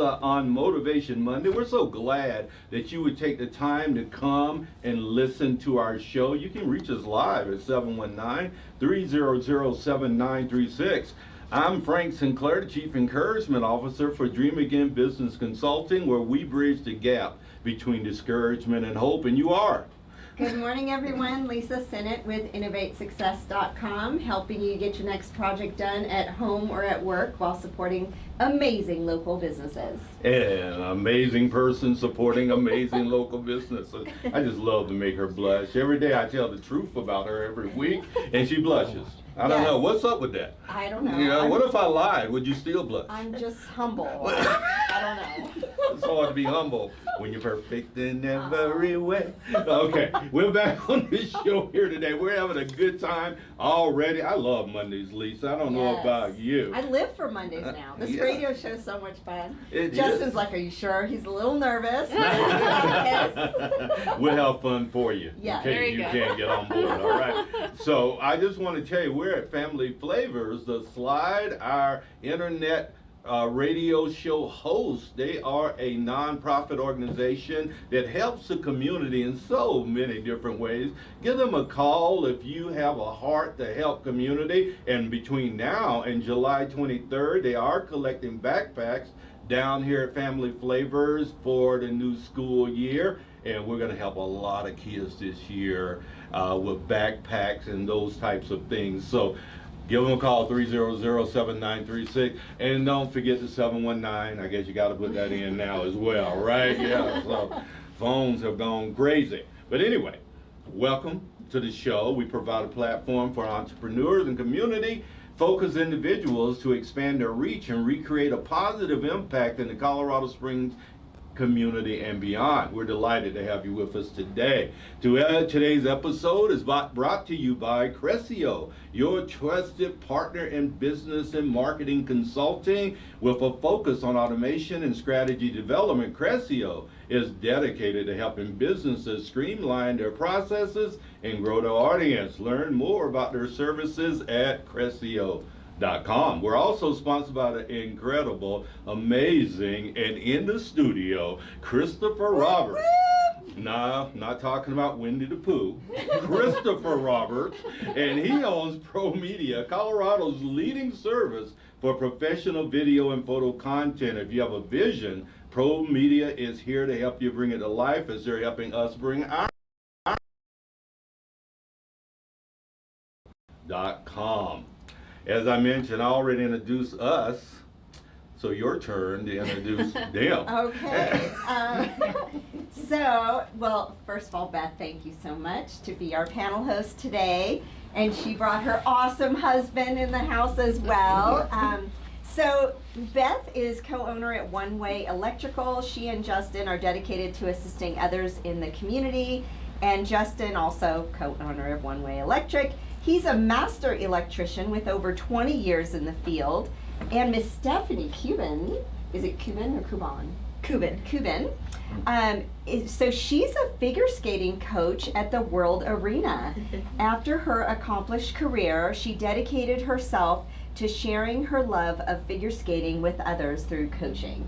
on Motivation Monday. We're so glad that you would take the time to come and listen to our show. You can reach us live at 719-300-7936. I'm Frank Sinclair, the Chief Encouragement Officer for Dream Again Business Consulting, where we bridge the gap between discouragement and hope, and you are. Good morning, everyone. Lisa Sinnott with InnovateSuccess.com, helping you get your next project done at home or at work while supporting amazing local businesses. An amazing person supporting amazing local businesses. I just love to make her blush. Every day I tell the truth about her every week, and she blushes. I don't know. What's up with that? I don't know. Yeah, what if I lied? Would you still blush? I'm just humble. I don't know. It's hard to be humble when you're perfect in every way. Okay, we're back on this show here today. We're having a good time already. I love Mondays, Lisa. I don't know about you. I live for Mondays now. This radio show is so much fun. It Justin's is. like, are you sure? He's a little nervous. We'll have fun for you. Yeah, in there case you you go. can't get on board, all right? So I just want to tell you, we're at Family Flavors, The Slide, our internet radio show hosts. They are a nonprofit organization that helps the community in so many different ways. Give them a call if you have a heart to help community. And between now and July 23rd, they are collecting backpacks down here at Family Flavors for the new school year. And we're going to help a lot of kids this year with backpacks and those types of things. So give them a call, 300-7936. And don't forget the 719. I guess you got to put that in now as well, right? Yeah, so phones have gone crazy. But anyway, welcome to the show. We provide a platform for entrepreneurs and community-focused individuals to expand their reach and recreate a positive impact in the Colorado Springs community and beyond. We're delighted to have you with us today. Today's episode is brought to you by Crescio, your trusted partner in business and marketing consulting with a focus on automation and strategy development. Crescio is dedicated to helping businesses streamline their processes and grow their audience. Learn more about their services at Crescio.com. We're also sponsored by the incredible, amazing, and in the studio, Christopher Roberts. No, not talking about Winnie the Pooh. Christopher Roberts, and he owns Pro Media, Colorado's leading service for professional video and photo content. If you have a vision, Pro Media is here to help you bring it to life as they're helping us bring our .com. As I mentioned, I already introduced us, so your turn to introduce them. Okay. Well, first of all, Beth, thank you so much to be our panel host today. And she brought her awesome husband in the house as well. So Beth is co-owner at One Way Electrical. She and Justin are dedicated to assisting others in the community. And Justin, also co-owner of One Way Electric. He's a master electrician with over 20 years in the field. And Miss Stephanie Cuban, is it Cuban or Cuban? Cuban. So she's a figure skating coach at the World Arena. After her accomplished career, she dedicated herself to sharing her love of figure skating with others through coaching.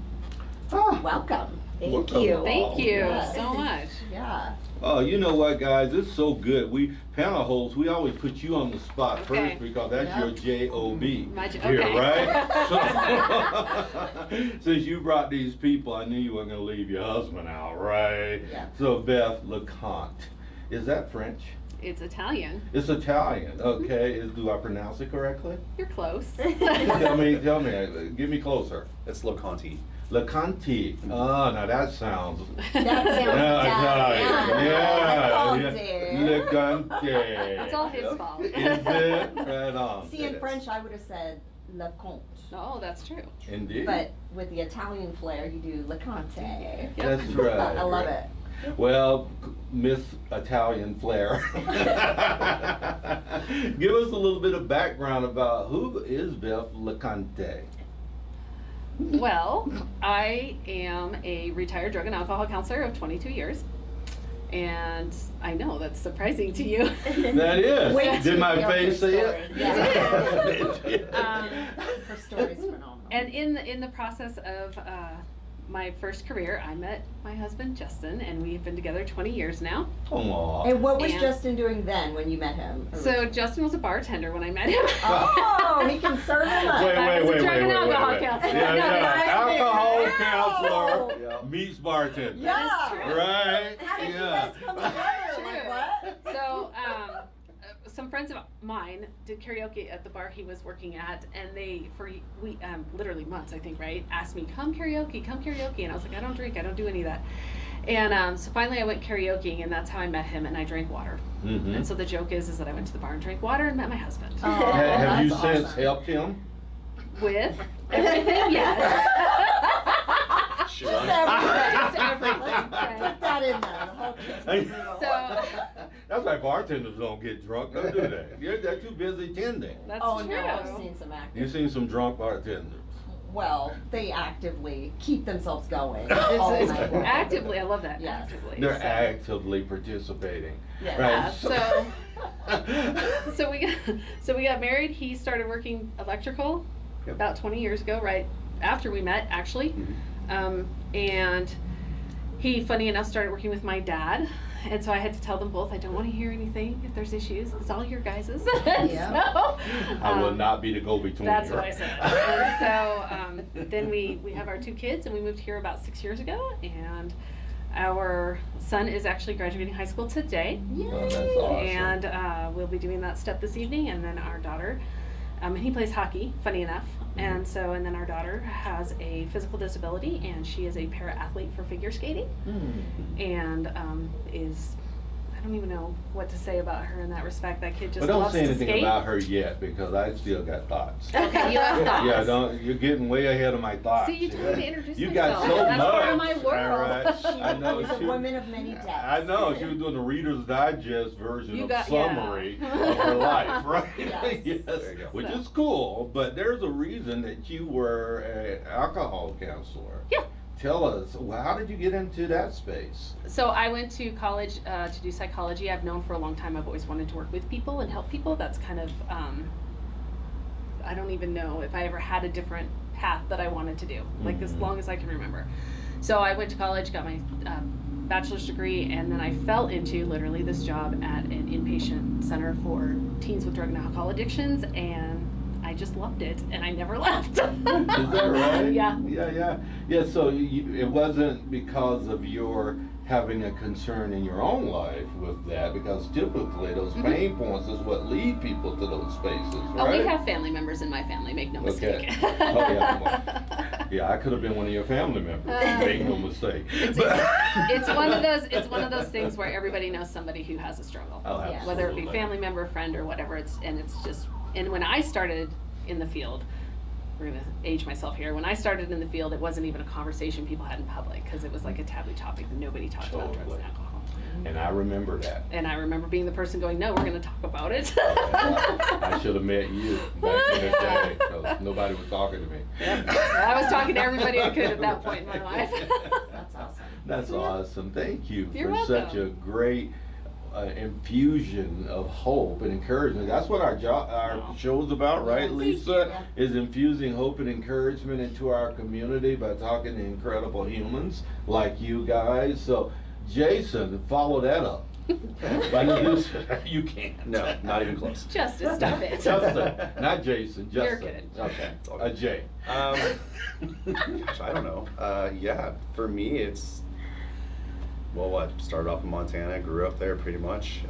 Welcome. Thank you. Thank you Yes. so much. Yeah. Oh, you know what, guys? It's so good. We panel hosts, we always put you on the spot Okay. first because that's your J-O-B here, okay. right? So, since you brought these people, I knew you weren't going to leave your husband out, right? Yeah. So, Beth LeConte, is that French? It's Italian. It's Italian, okay. Do I pronounce it correctly? You're close. tell me, give me closer. It's LeConte. LeConte. Oh, now that sounds... That sounds Italian. Yeah. LeConte. It's all his fault. Is it? Right on. See, in French, I would have said Le Comte. Oh, that's true. Indeed. But with the Italian flair, you do Le Conte. That's right. I love it. Well, Miss Italian Flair, give us a little bit of background about who is Beth LeConte. Well, I am a retired drug and alcohol counselor of 22 years. And I know that's surprising to you. That is. Wait Did my till you face say hear it? her story. Her story's phenomenal. And in the process of my first career, I met my husband Justin, and we've been together 20 years now. Aw. And what was And- Justin doing then when you met him? So Justin was a bartender when I met him. Oh, he can serve him up. Wait, That wait, was a wait, drug wait, and wait, alcohol wait. counselor. Yeah, No, yeah. that's Alcohol it. counselor Yeah. meets bartender. Yeah. That is true. Right? How did you Yeah. guys come together? True. Like what? So, some friends of mine did karaoke at the bar he was working at, and they, literally months, I think, right, asked me, come karaoke, and I was like, I don't drink, I don't do any of that. And so finally I went karaokeing, and that's how I met him, and I drank water. Mhm. And so the joke is that I went to the bar and drank water and met my husband. Oh, Have you that's since awesome. helped him? With everything, yes. She Just runs. everything. Just everything. Put that in there. The whole kid's caboodle. So That's why bartenders don't get drunk, don't do they? They're too busy tending. that's Oh true. no, I've seen some active. You've seen some drunk bartenders. Well, they actively keep themselves going. It's, all it's night long. actively, I love that. Yes. Actively. They're so. actively participating. Yes. Yeah, Right. So we got married. He started working electrical Yep. about 20 years ago, right after we met, actually. Mhm. And he, funny enough, started working with my dad. And so I had to tell them both, I don't want to hear anything if there's issues. It's all your guys's. Yeah. So, I will not be the go-between. That's here. what I said. And so then we have our 2 kids, and we moved here about 6 years ago. And our son is actually graduating high school today. Oh, that's awesome. And we'll be doing that step this evening. And then our daughter, and he plays hockey, funny enough. And so, and then our daughter has a physical disability, and she is a para-athlete for figure skating. And is, I don't even know what to say about her in that respect. That kid just But don't loves say to anything skate. about her yet, because I still got thoughts. Okay, you have thoughts. Yeah, don't. You're getting way ahead of my thoughts. See, you told me to introduce You myself. got so That's much. part of my All world. right. I know. She's a she- woman of many depths. I know. She was doing the Reader's Digest version You of got- yeah. summary of her life, right? Yes. There you go. Which So. is cool. But there's a reason that you were an alcohol counselor. Yeah. Tell us, well, how did you get into that space? So I went to college to do psychology. I've known for a long time I've always wanted to work with people and help people. That's kind of, I don't even know if I ever had a different path that I wanted to do, like as Mhm. long as I can remember. So I went to college, got my bachelor's degree, and then I fell into literally this job at an inpatient center for teens with drug and alcohol addictions, and I just loved it, and I never left. Is that right? Yeah. Yeah, so it wasn't because of your having a concern in your own life with that, because typically those Mhm. pain points is what lead people to those spaces, right? Oh, we have family members in my family, make no Okay. mistake. Oh, yeah, Yeah, I could have been one of your family members. Make no mistake. It's one of those things where everybody knows somebody who has a struggle. Oh, Yeah. Whether it be absolutely. family member, friend, or whatever. And when I started in the field, we're gonna age myself here. When I started in the field, it wasn't even a conversation people had in public because it was like a taboo topic. Nobody talked about drugs Totally. and alcohol. And I remember that. And I remember being the person going, "No, we're gonna talk about it." I should have met you back in the day, because nobody was talking to me. Yep. I was talking to everybody I could at that point in my life. That's awesome. That's awesome. Thank you You're for such a welcome. great infusion of hope and encouragement. That's what our show's about, right, Yeah. Lisa? Is infusing hope and encouragement into our community by talking to incredible humans like you guys. So, Jason, follow that up. By introducing- you can't. No, not even close. Justice, stop it. Justin, not Jason. Justin. You're good. Okay. It's all good. Jay. Gosh, I don't know. Yeah, for me, it's, well, what, started off in Montana, grew up there pretty much.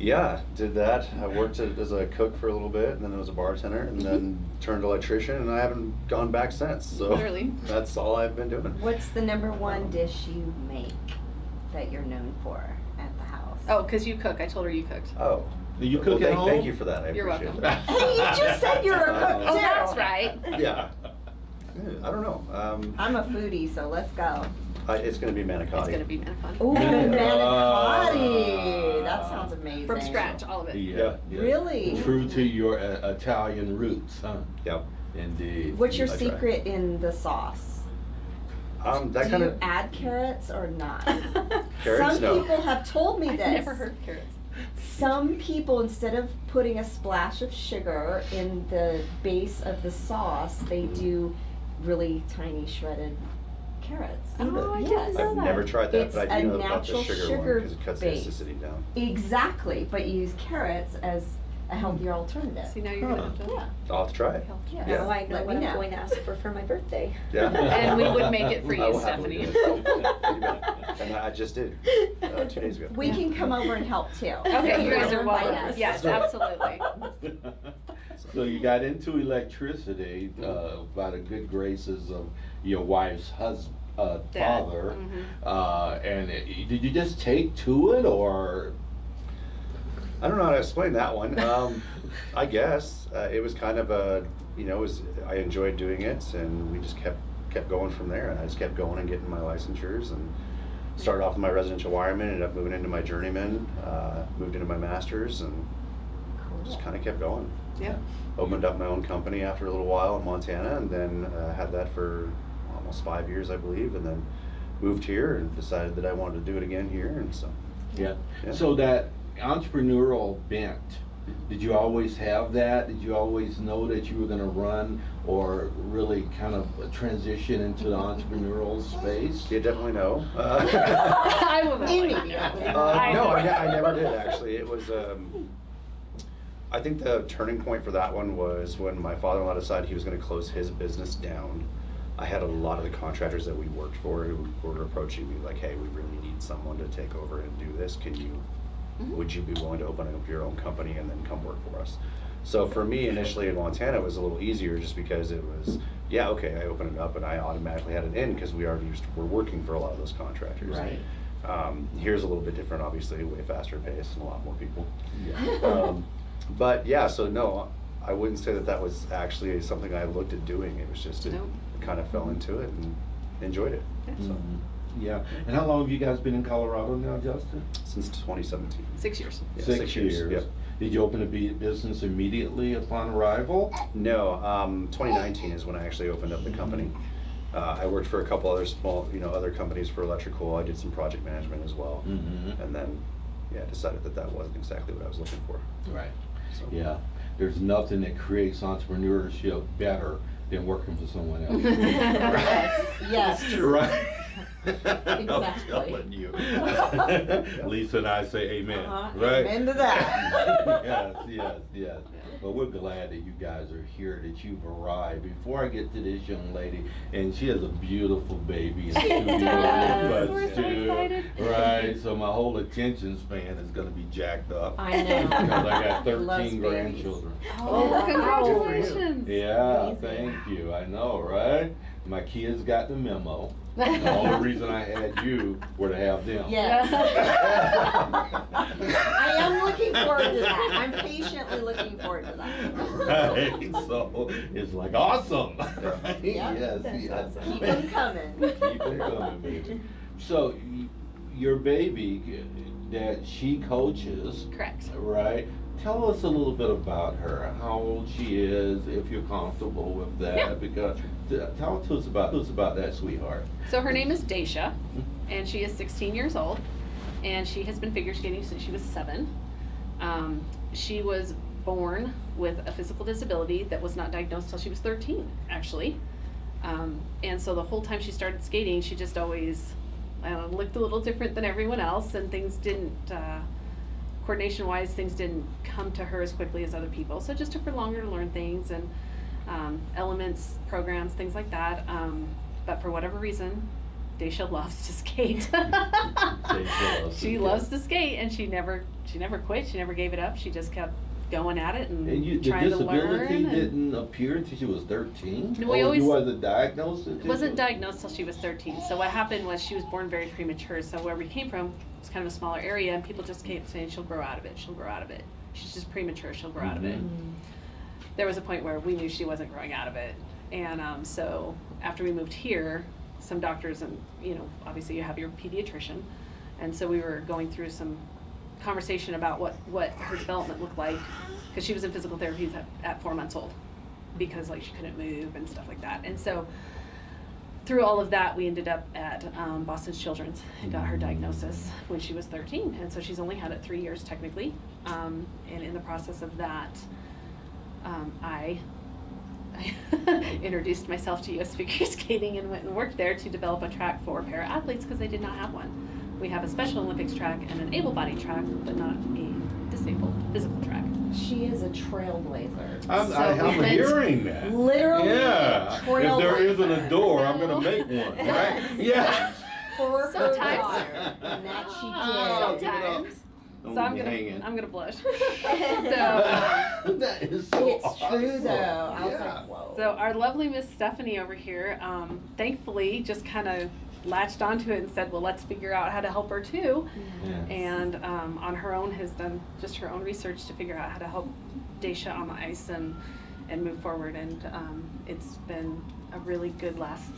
Yeah, did that. I worked as a cook for a little bit, and then I was a bartender, and then turned electrician, and I haven't gone back since. So Literally. that's all I've been doing. What's the number one dish you make that you're known for at the house? Oh, because you cook. I told her you cooked. Oh, Do you well, cook at home? thank you for that. I You're appreciate welcome. Hey, you just said you were a cook too. Oh, that's right. it. Yeah. I don't know. I'm a foodie, so let's go. It's going to be manicotti. It's gonna be manicotti. Ooh, Yeah. manicotti. That sounds amazing. From scratch, all of it. Yeah. Really? True to your Italian roots, huh? Yep. Indeed. What's your I try. secret in the sauce? That Do kind you of add carrots or not? Carrots? Some No. people have told me I've this. never heard of carrots. Some people, instead of putting a splash of sugar in the base of the sauce, they do really tiny shredded carrots. Oh, I Yes. didn't know I've that. never tried that, It's but I a do know about the natural sugar one because it cuts the base. acidity down. Exactly, but you use carrots as a healthier alternative. See, now you're gonna have to. Yeah. I'll have to try it. Yeah. Yeah. Now I know Let what me I'm know. going to ask for my birthday. Yeah. And we would make it for I you, will happily Stephanie. do it. You bet. And I just did 2 days ago. We can come over and help too. Okay, you guys are Invite welcome. us. Yes, absolutely. So you got into electricity by the good graces of your wife's husband, Dad. father, Mhm. and did you just take to it, or? I don't know how to explain that one. I guess it was kind of a, I enjoyed doing it, and we just kept going from there. And I just kept going and getting my licensures, and started off with my residential wireman, ended up moving into my journeyman, moved into my master's, and just kind of kept going. Yep. Opened up my own company after a little while in Montana, and then had that for almost 5 years, I believe, and then moved here and decided that I wanted to do it again here, and so. Yeah. Yeah. So that entrepreneurial bent, did you always have that? Did you always know that you were going to run or really kind of transition into the entrepreneurial space? You definitely know. I will not. Immediately. No, I never did actually. It was, I think the turning point for that one was when my father-in-law decided he was going to close his business down. I had a lot of the contractors that we worked for who were approaching me like, hey, we really need someone to take over and do this. Would you be willing to open up your own company and then come work for us? So for me, initially in Montana, it was a little easier just because it was, yeah, okay, I opened it up and I automatically had it in because we already were working for a lot of those contractors. Right. Here's a little bit different, obviously, way faster pace and a lot more people. Yeah. But yeah, so no, I wouldn't say that that was actually something I looked at doing. It was just, Nope. kind of fell into it and enjoyed it. So, Mhm. Yeah. And how long have you guys been in Colorado now, Justin? since 2017. 6 years. Yeah, 6 years. Yep. Did you open a business immediately upon arrival? No, 2019 is when I actually opened up the company. I worked for a couple other small, other companies for electrical. I did some project management as well. Mm-hmm. And then, yeah, decided that that wasn't exactly what I was looking for. Right. So. Yeah. There's nothing that creates entrepreneurship better than working for someone else. Yes. Right. Exactly. I'm telling you. Lisa and I say amen. Right? Amen to that. Yes. But we're glad that you guys are here, that you've arrived. Before I get to this young lady, and she has a beautiful baby and two beautiful does. We're buds so too. excited. Right, so my whole attention span is gonna be jacked up. I know. Because I got Loves 13 babies. grandchildren. Oh, congratulations. Yeah, Amazing. thank you. I know, right? My kids got the memo. The only reason I had you were to have them. Yes. I am looking forward to that. I'm patiently looking forward to that. Right, so it's like awesome. Right? Yeah, Yes, that's yes. awesome. Keep them coming. Keep 'em coming, baby. So your baby that she coaches, Correct. right? Tell us a little bit about her, how old she is, if you're comfortable with that, Yeah. because tell us about that sweetheart. So her name is Daisha, and she is 16 years old, and she has been figure skating since she was 7. She was born with a physical disability that was not diagnosed till she was 13, actually. And so the whole time she started skating, she just always looked a little different than everyone else, and things didn't, coordination-wise, things didn't come to her as quickly as other people. So it just took her longer to learn things and elements, programs, things like that. But for whatever reason, Daisha loves to skate. She loves to skate, and she never quit. She never gave it up. She just kept going at it and The trying to learn. disability and- didn't appear until she was 13? No, we Or always- you wasn't diagnosed until? It wasn't diagnosed till she was 13. So what happened was she was born very premature. So where we came from was kind of a smaller area, and people just kept saying she'll grow out of it. She'll grow out of it. She's just premature. She'll grow out of it. There was a point where we knew she wasn't growing out of it, and so after we moved here, some doctors and obviously you have your pediatrician, and so we were going through some conversation about what her development looked like, because she was in physical therapy at 4 months old, because she couldn't move and stuff like that. And so through all of that, we ended up at Boston's Children's and got her diagnosis when she was 13, and so she's only had it 3 years technically. And in the process of that, I I introduced myself to U.S. Figure Skating and went and worked there to develop a track for para-athletes because they did not have one. We have a Special Olympics track and an able-bodied track, but not a disabled physical track. She is a trailblazer. I'm hearing that. Literally Yeah. trailblazer. If there isn't a door, I'm gonna make one, right? Yeah. For her Sometimes. daughter, and that she Oh, did. give it up. Sometimes. Don't So be hanging. I'm gonna blush. That is so It's awesome. true though. I was Yeah. like, whoa. So our lovely Miss Stephanie over here, thankfully, just kind of latched onto it and said, well, let's figure out how to help her too. Yeah. And on her own has done just her own research to figure out how to help Daisha on the ice and move forward. And it's been a really good last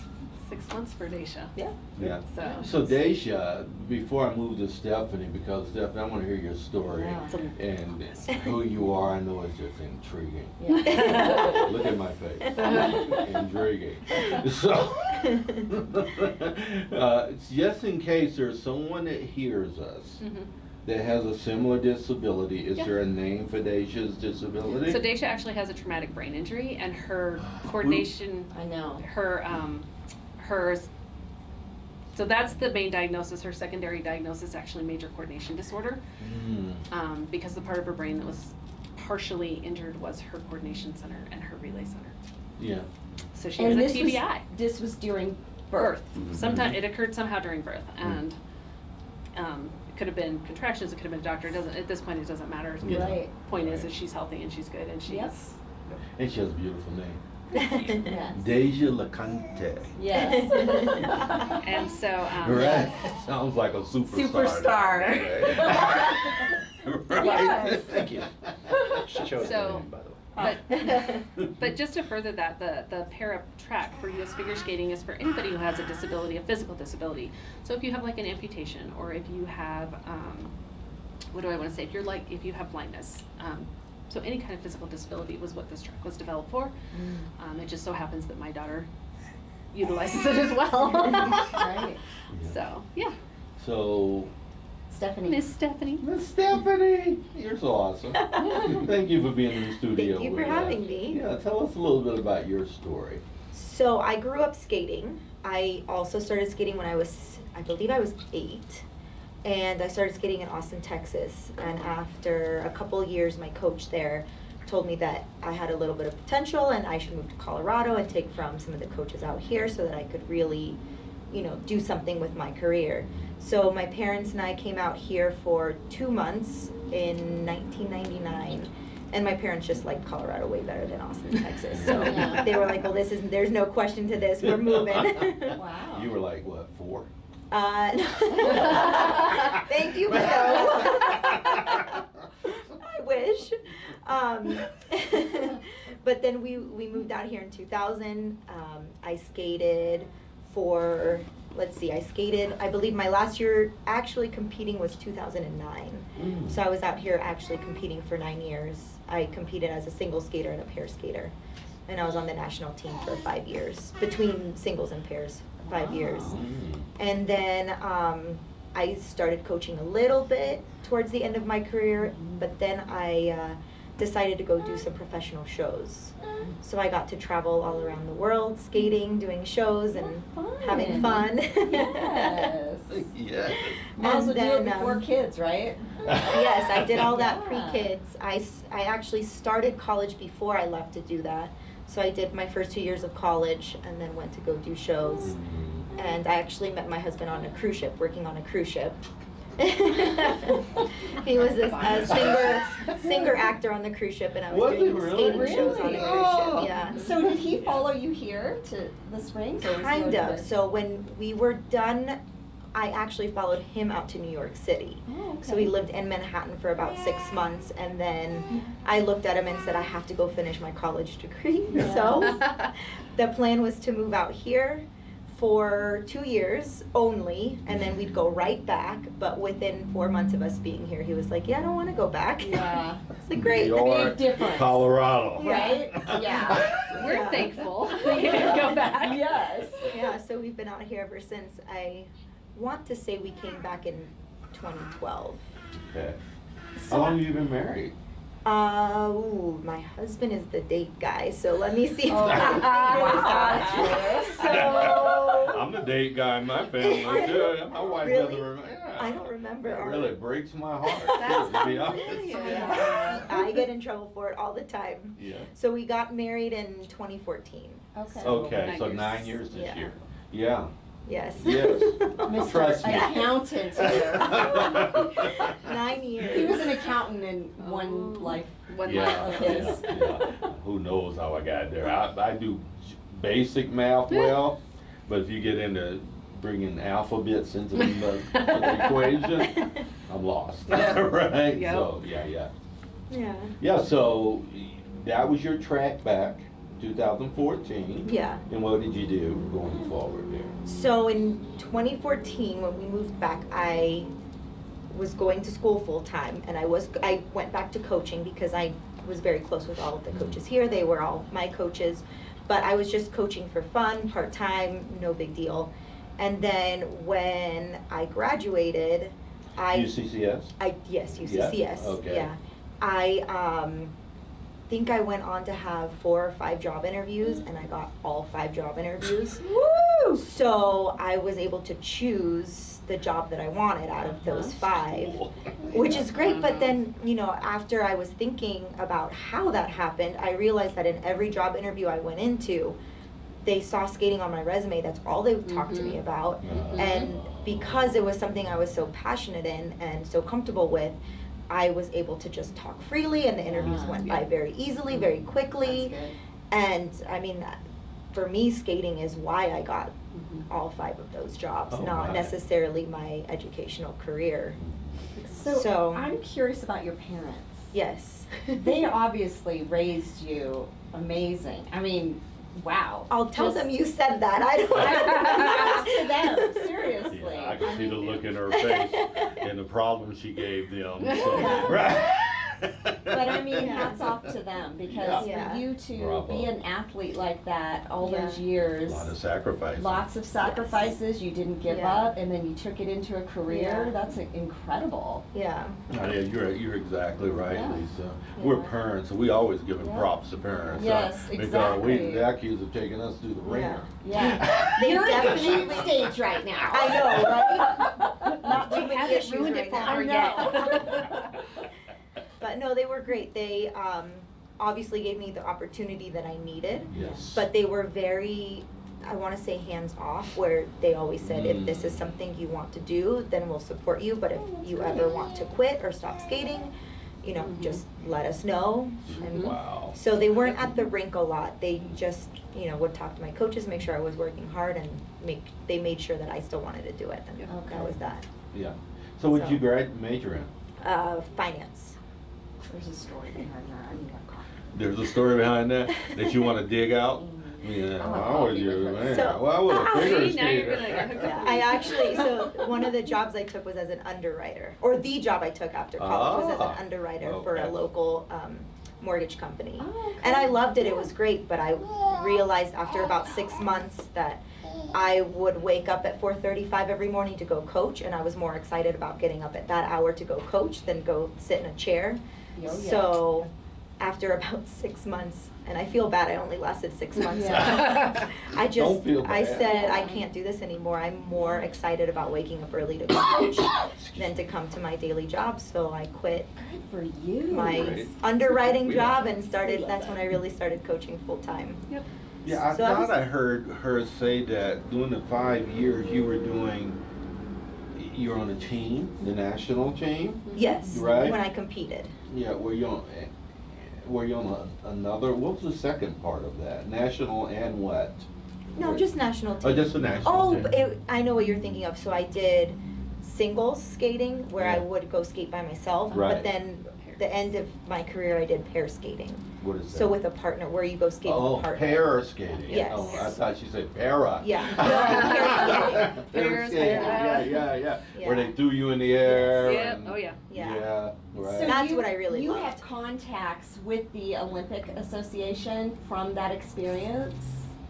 6 months for Daisha. Yeah. Yeah. So, So Daisha, before I move to Stephanie, because Stephanie, I want to hear your story Yeah. and who you are. I know it's just intriguing. Yeah. Look at my face. Intriguing. So, just in case there's someone that hears us Mhm. that has a similar disability, is Yeah. there a name for Daisha's disability? So Daisha actually has a traumatic brain injury, and her coordination, I know. hers. So that's the main diagnosis. Her secondary diagnosis, actually, major coordination disorder, because the part of her brain that was partially injured was her coordination center and her relay center. Yeah. So she has a this TBI. this was during Birth. birth. Sometime it occurred somehow during birth, and it could have been contractions. It could have been a doctor. It doesn't at this point. It doesn't matter. The Right. point is that she's healthy and she's good and she's. Yep. And she has a beautiful name. Yes. Deja LeConte. Yes. And so. Right. Sounds like a superstar. Right. Yes. Thank you. She chose the So- name, by the way. But just to further that, the para track for U.S. figure skating is for anybody who has a disability, a physical disability. So if you have like an amputation, or if you have, what do I want to say? If you have blindness, so any kind of physical disability was what this track was developed for. It just so happens that my daughter utilizes it as well. Right. So yeah, So, Stephanie. Miss Stephanie. Miss Stephanie, you're so awesome. Thank you for being in the studio. Thank you for with having us. me. Yeah, tell us a little bit about your story. So I grew up skating. I also started skating when I believe I was 8. And I started skating in Austin, Texas. And after a couple years, my coach there told me that I had a little bit of potential and I should move to Colorado and take from some of the coaches out here so that I could really, do something with my career. So my parents and I came out here for 2 months in 1999. And my parents just liked Colorado way better than Austin, Texas. So Yeah. they were like, well, there's no question to this. We're moving. Wow. You were like, what, 4? Thank you, but no. I wish. But then we moved out here in 2000. I skated for, I believe my last year actually competing was 2009. So I was out here actually competing for 9 years. I competed as a single skater and a pair skater. And I was on the national team for 5 years, between singles and pairs, 5 years. And then I started coaching a little bit towards the end of my career, but then I decided to go do some professional shows. So I got to travel all around the world, skating, doing shows, and having fun. Yes. Yeah. Might as well do it then, before kids, right? Yes, I did all that Yeah. pre-kids. I actually started college before I left to do that. So I did my first 2 years of college and then went to go do shows. And I actually met my husband on a cruise ship, working on a cruise ship. He was a singer actor on the cruise ship, and I was Was doing he the really? skating shows on the cruise Oh. ship. Yeah. So did he follow you here to the Springs? Or was he Kind over of. there? So when we were done, I actually followed him out to New York City. Oh, So okay. we lived in Manhattan for about 6 months, and then I looked at him and said, I have to go finish my college degree. Yeah. So the plan was to move out here for 2 years only, and then we'd go right back. But within 4 months of us being here, he was like, yeah, I don't want to go back. Yeah. It's like, great. Your Big difference. Colorado. Right? Yeah. We're Yeah. thankful that you didn't go back. Yes. Yeah, so we've been out here ever since. I want to say we came back in 2012. Okay. So How long have you been married? My husband is the date guy, so let me see if Oh, I can figure this out. I'm the date guy in my family too. My wife Really? doesn't remember. Yeah. I don't remember. That our- really breaks my heart, That's to be honest. Yeah, I get in trouble for it all the time. Yeah. So we got married in 2014. Okay. Okay, so 9 years. 9 years this Yeah. year. Yeah. Yes. Yes. Mr. Trust me. Accountant here. 9 years. He was an accountant in one Oh. life. One Yeah, life. Okay. yeah. Who knows how I got there? I do basic math well, but if you get into bringing alphabets into the equation, I'm lost. Right? Yep. So yeah. Yeah. Yeah. So that was your track back, 2014. Yeah. And what did you do going forward there? So in 2014, when we moved back, I was going to school full time, and I went back to coaching because I was very close with all of the coaches here. They were all my coaches, but I was just coaching for fun, part time, no big deal. And then when I graduated, UCCS? Yes, UCCS. Yeah? Okay. Yeah. I think I went on to have 4 or 5 job interviews, and I got all 5 job interviews. Woo! So I was able to choose the job that I wanted out of those 5, Cool. which is great. But then, after I was thinking about how that happened, I realized that in every job interview I went into, they saw skating on my resume. That's all they would talk to me about. And because it was something I was so passionate in and so comfortable with, I was able to just talk freely, and the interviews went by very easily, very quickly. That's good. And I mean, for me, skating is why I got all 5 of those jobs, Oh, not right. necessarily my educational career. So, So- I'm curious about your parents. Yes. They obviously raised you amazing. I mean, wow. I'll tell Just- them you said that. I don't. to them, seriously. Yeah, I can see the mean, look in her face and the problem she gave them. So, Yeah. right. But I mean, hats off to them, because Yeah. for you to Bravo. be an athlete like that all Yeah. those years, A lot of sacrifice. lots of sacrifices, you didn't give Yeah. up, and then you took it into a career. Yeah. That's incredible. Yeah. Yeah, you're exactly right, Yeah. Lisa. We're Yeah. parents, and we always give them Yeah. props to parents. Yes, Because exactly. the Accu's have taken us through the ringer. Yeah. They You're at the definitely- cute stage right now. I know, right? Not too We many haven't issues ruined right it for now. her yet. But no, they were great. They obviously gave me the opportunity that I needed, Yes. but they were very, I want to say, hands off, where they always said, if this is something you want to do, then we'll support you. But if you ever want to quit or stop skating, just let us know. And Wow. so they weren't at the rink a lot. They just, would talk to my coaches, make sure I was working hard, and they made sure that I still wanted to do it. And Okay. that was that. Yeah. So what did So- you major in? Finance. There's a story behind that. I need a coffee. There's a story behind that you want to dig out? Yeah, I'm a I was coffee you, with man. So- Well, I was a figure See, now you're skater. gonna get hooked up. I actually, so one of the jobs I took was as an underwriter, or the job I took after college was as Ah, an underwriter for a okay. local mortgage company. Oh, okay. And I loved it, it was great, but I realized after about 6 months that I would wake up at 4:35 every morning to go coach, and I was more excited about getting up at that hour to go coach than go sit in a chair. Oh, yeah. So after about 6 months, and I feel bad I only lasted 6 months. Yeah. I just, Don't feel I bad. said I can't do this anymore. I'm more excited about waking up early to go coach than to come to my daily job. So I quit Good for you. my Great. underwriting We job love and We started, love that's that. when I really started coaching full time. Yep. Yeah, I So I thought was- I heard her say that during the 5 years you're on a team, the national team. Yes, Right. when I competed. Yeah, were you on another, what was the second part of that? National and what? No, just national team. Oh, just the national Oh, team. but I know what you're thinking of. So I did singles skating where I Yeah. would go skate by myself. Right. But then the end of my career, I did pair skating. What is that? So with a partner, where you go skate with Oh, a partner. pair skating. Yes. Oh, I thought she said para. Yeah. No, pair skating. Pair Pair skating, skating. yeah. Where Yeah. they threw you in the air. Yep. and- Oh yeah. Yeah. Yeah, right. So That's you, what I really You loved. have contacts with the Olympic Association from that experience?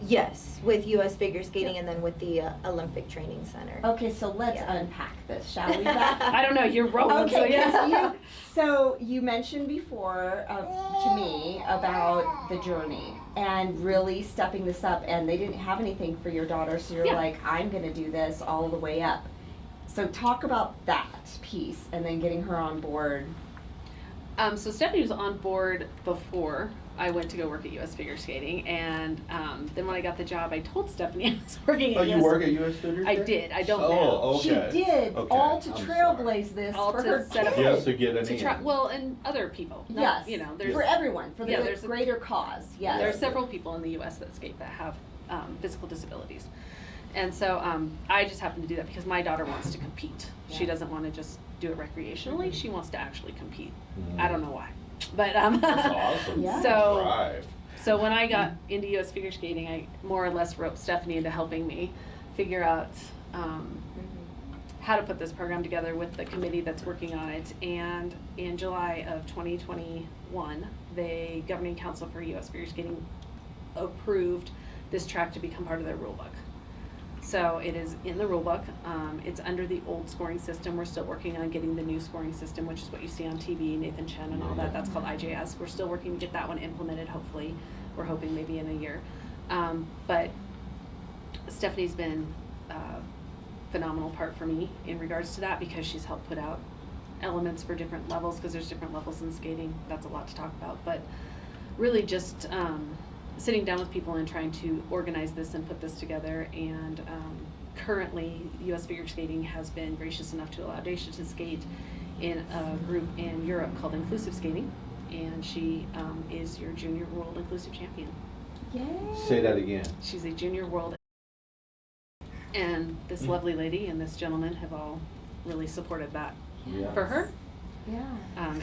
Yes, with U.S. Figure Skating and then with the Olympic Training Center. Okay, so let's Yeah. unpack this, shall we, Beth? I don't know, you're rolling, so Okay, 'cause yeah. so you mentioned before to me about the journey and really stepping this up, and they didn't have anything for your daughter, so you're Yeah. like, I'm gonna do this all the way up. So talk about that piece and then getting her on board. So Stephanie was on board before I went to go work at US Figure Skating, and then when I got the job, I told Stephanie I was working at Oh, you US. work at US Figure I Skating? did. I don't Oh, now. okay. She did, Okay, all to I'm trailblaze this All for to her set up- kids. Yes, to get an To in. try, well, and other people. Not, Yes, You know, there's for everyone, for the Yeah, there's a- greater cause, yes. There are several people in the U.S. that skate that have physical disabilities. And so I just happen to do that because my daughter wants to compete. She Yeah. doesn't want to just do it recreationally. She wants to actually compete. Mhm. I don't know why. But That's awesome. Yeah. So- Drive. so when I got into U.S. Figure Skating, I more or less roped Stephanie into helping me figure out how to put this program together with the committee that's working on it. And in July of 2021, the Governing Council for U.S. Figure Skating approved this track to become part of their rule book. So it is in the rule book. It's under the old scoring system. We're still working on getting the new scoring system, which is what you see on TV, Nathan Chen and all that. That's called IJS. We're still working to get that one implemented, hopefully. We're hoping maybe in a year. But Stephanie's been a phenomenal part for me in regards to that because she's helped put out elements for different levels because there's different levels in skating. That's a lot to talk about. But really just sitting down with people and trying to organize this and put this together. And currently, U.S. Figure Skating has been gracious enough to allow Daisha to skate in a group in Europe called Inclusive Skating. And she is your junior world inclusive champion. Yay. Say that again. She's a junior world. And this lovely lady and this gentleman have all really supported that Yeah. for her. Yeah.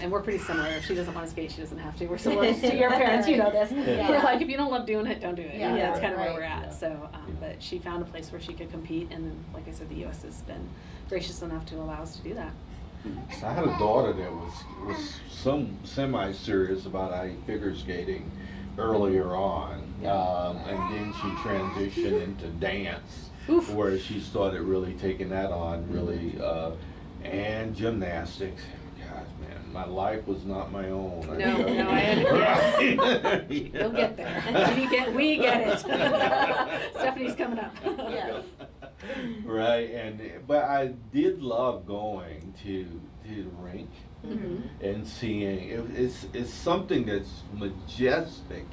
And we're pretty similar. If she doesn't want to skate, she doesn't have to. We're similar to your parents, you know this. Yeah. We're like, if you don't love doing it, don't do it. Yeah. And that's Yeah. kind of where Right. we're at. Yeah. So, but she found a place where she could compete, and then, like I said, the U.S. has been gracious enough to allow us to do that. I had a daughter that was some semi-serious about figure skating earlier on, and then she transitioned into dance, Oof. where she started really taking that on, really, and gymnastics. Gosh, man, my life was not my own. No, I You'll get there. We get it. Stephanie coming up. Yes. Right, but I did love going to the rink Mhm. and seeing it's something that's majestic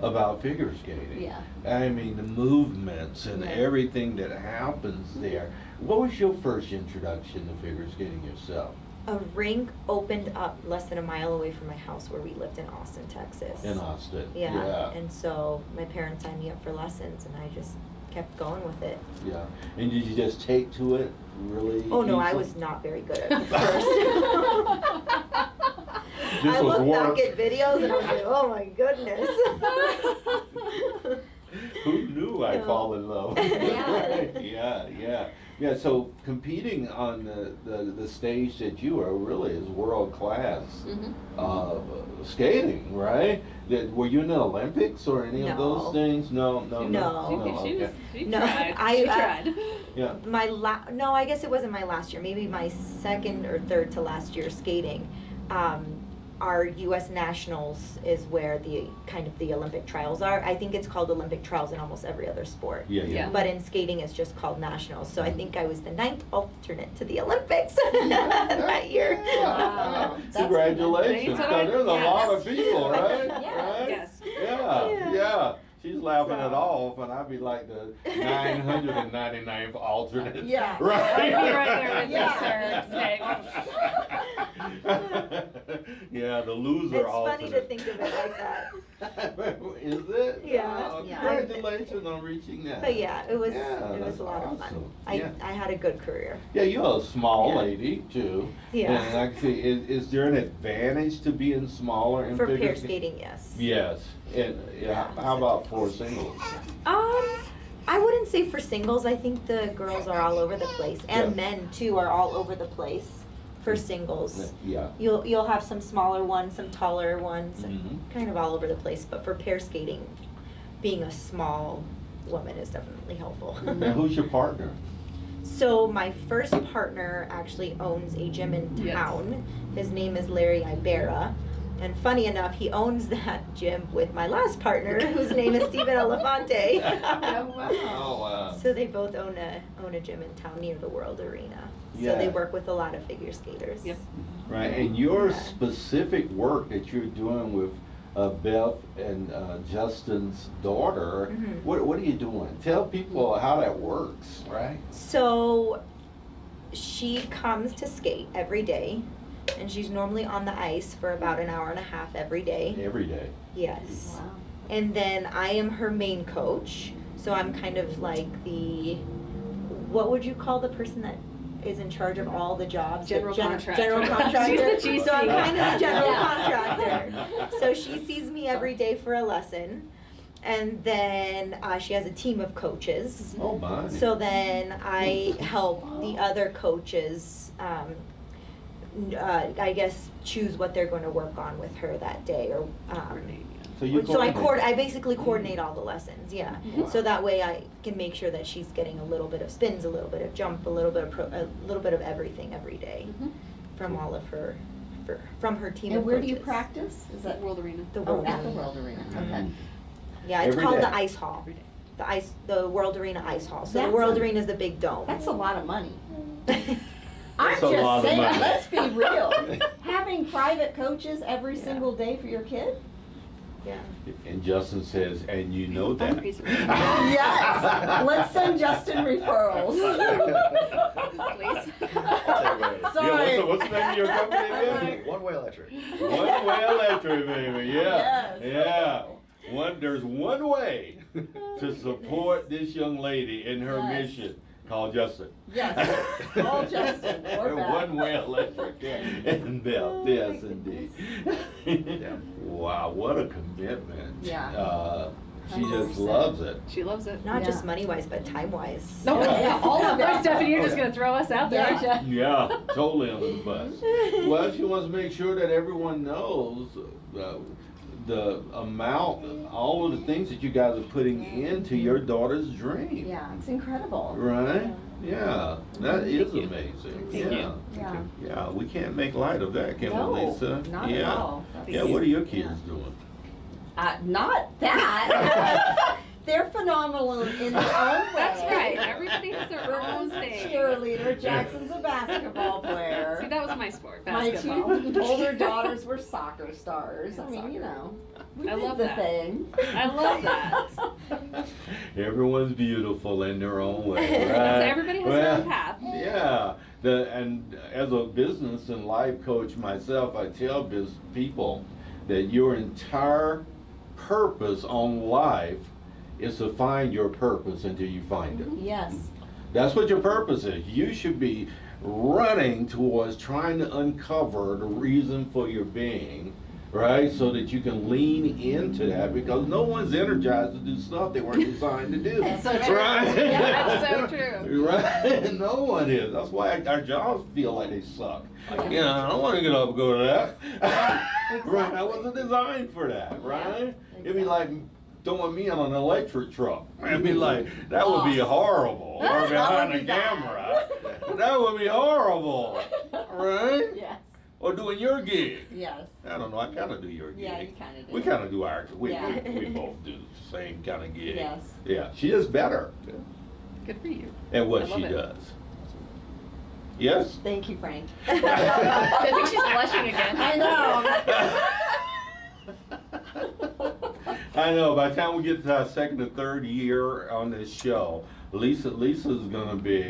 about figure skating. Yeah. I mean the movements and Yeah. everything that happens there. What was your first introduction to figure skating yourself? A rink opened up less than a mile away from my house where we lived in Austin, Texas. In Austin. Yeah. And so my parents signed me up for lessons and I just kept going with it. Yeah. And did you just take to it really? Oh no, I easily? was not very good at it first. This I was look work. back at videos and I was like, oh my goodness. Who knew I'd No. fall in love? Yeah. Yeah, so competing on the stage that you are really is world class Mhm. skating, right? Were you in the Olympics or any of No. those things? No. No. She No, tried. I- She I- tried. Yeah. No, I guess it wasn't my last year, maybe my second or third to last year skating. Our U.S. Nationals is where the Olympic trials are. I think it's called Olympic trials in almost every other sport. Yeah. Yeah. But in skating, it's just called nationals. So I think I was the 9th alternate to the Olympics that year. Wow. That's Congratulations. amazing. 'Cause there's a Yes. lot of people, right? Yes. Right? Yes. Yeah. She's laughing it So. off, and I'd be like the 999th alternate. Yeah. Right. I'll be right there with you, Yeah. sir. Yeah, the loser It's alternate. funny to think of it like that. Is it? Yeah. Oh, Yeah. congratulations on reaching that. But yeah, it was Yeah, a that's lot of awesome. fun. Yeah. I had a good career. Yeah, you're a small Yeah. lady too. Yeah. And like I say, is there an advantage to being smaller in For figure pair sk- skating, yes. Yes. And yeah, how about for singles? I wouldn't say for singles. I think the girls are all over the place, and Yeah. men too are all over the place for singles. Yeah. You'll have some smaller ones, some taller ones, Mhm. kind of all over the place. But for pair skating, being a small woman is definitely helpful. And who's your partner? So my first partner actually owns a gym in Yes. town. His name is Larry Ibera. And funny enough, he owns that gym with my last partner, whose name is Steven Elefante. Oh, wow. So they both own a gym in town near the World Arena. So Yeah. they work with a lot of figure skaters. Yep. Right, and your Yeah. specific work that you're doing with Beth and Justin's daughter, Mhm. what are you doing? Tell people how that works, right? So she comes to skate every day, and she's normally on the ice for about an hour and a half every day. Every day. Yes. Wow. And then I am her main coach. So I'm kind of like what would you call the person that is in charge of all the jobs? The General contractor. General She's the contractor. GC. So I'm kind of the general Yeah. contractor. So she sees me every day for a lesson. And then she has a team of coaches. Oh, my. So then I help the other coaches, I guess, choose what they're going to work on with her that day. Or So you so coordinate. I basically coordinate all the lessons, yeah. Wow. So that way I can make sure that she's getting a little bit of spins, a little bit of jump, a little bit of everything every day Mhm. from all of her, from her team of And where do you coaches. practice? Is that World Arena. The Oh, World at the Arena. World Arena. Mhm. Okay. Yeah, it's Every called day. the Ice Hall. Every day. The World Arena Ice Hall. So That's the World a- Arena is the big dome. That's a lot of money. I'm That's a lot just of saying, money. let's be real. Having private coaches every Yeah. single day for your kid? Yeah. And Justin says, and you know that. Fundraiser. Yes. Let's send Justin referrals. Please. Sorry. Yeah, what's the name of your company again? One Way Electric. One Way Electric, baby, yeah. Yes. Yeah. There's one way to support this young lady in her Yes. mission. Call Justin. Yes. Call Justin or Beth. One Way Electric and Bell. Yes, indeed. Yeah. Wow, what a commitment. Yeah. She just 100%. loves it. She loves it. Not Yeah. just money wise, but time wise. No, yeah, all of it. Stephanie, you're just gonna throw us out there, Yeah. aren't you? Yeah, totally under the bus. Well, she wants to make sure that everyone knows the amount, all of the things that you guys are putting into your daughter's dream. Yeah, it's incredible. Right? Yeah, that is you. amazing. Thank Yeah. you. Yeah. Yeah, we can't make light of that, can No, we, Lisa? not Yeah. at all. Yeah, what are your kids doing? Not that. They're phenomenal in their own way. That's right. Everybody has their own Brooklyn's a thing. cheerleader. Jackson's a basketball player. See, that was my sport, My basketball. two older daughters were soccer stars. I mean, you know, we I did love the that. thing. I love that. Everyone's beautiful in their own way, So right? everybody has their own path. Yeah, and as a business and life coach myself, I tell people that your entire purpose on life is to find your purpose until you find it. Yes. That's what your purpose is. You should be running towards trying to uncover the reason for your being, right? So that you can lean into that, because no one's energized to do stuff they weren't designed to do. That's so true. Right? Yeah, that's so true. Right? No one is. That's why our jobs feel like they suck. You know, I don't want to get up and go to that. Right? I wasn't designed for that, right? It'd be like throwing me on an electric truck. It'd be like, that would be horrible. Or That behind would the be bad. camera. That would be horrible. Right? Yes. Or doing your gig. Yes. I don't know, I kind of do your gig. Yeah, you kind of do. We kind of do ours. We Yeah. both do the same kind of gig. Yes. Yeah, she is better Good for you. at what I love she it. does. Yes? Thank you, Frank. I think she's blushing again. I I know, by the time we get to our second or third year on this show, Lisa's gonna be,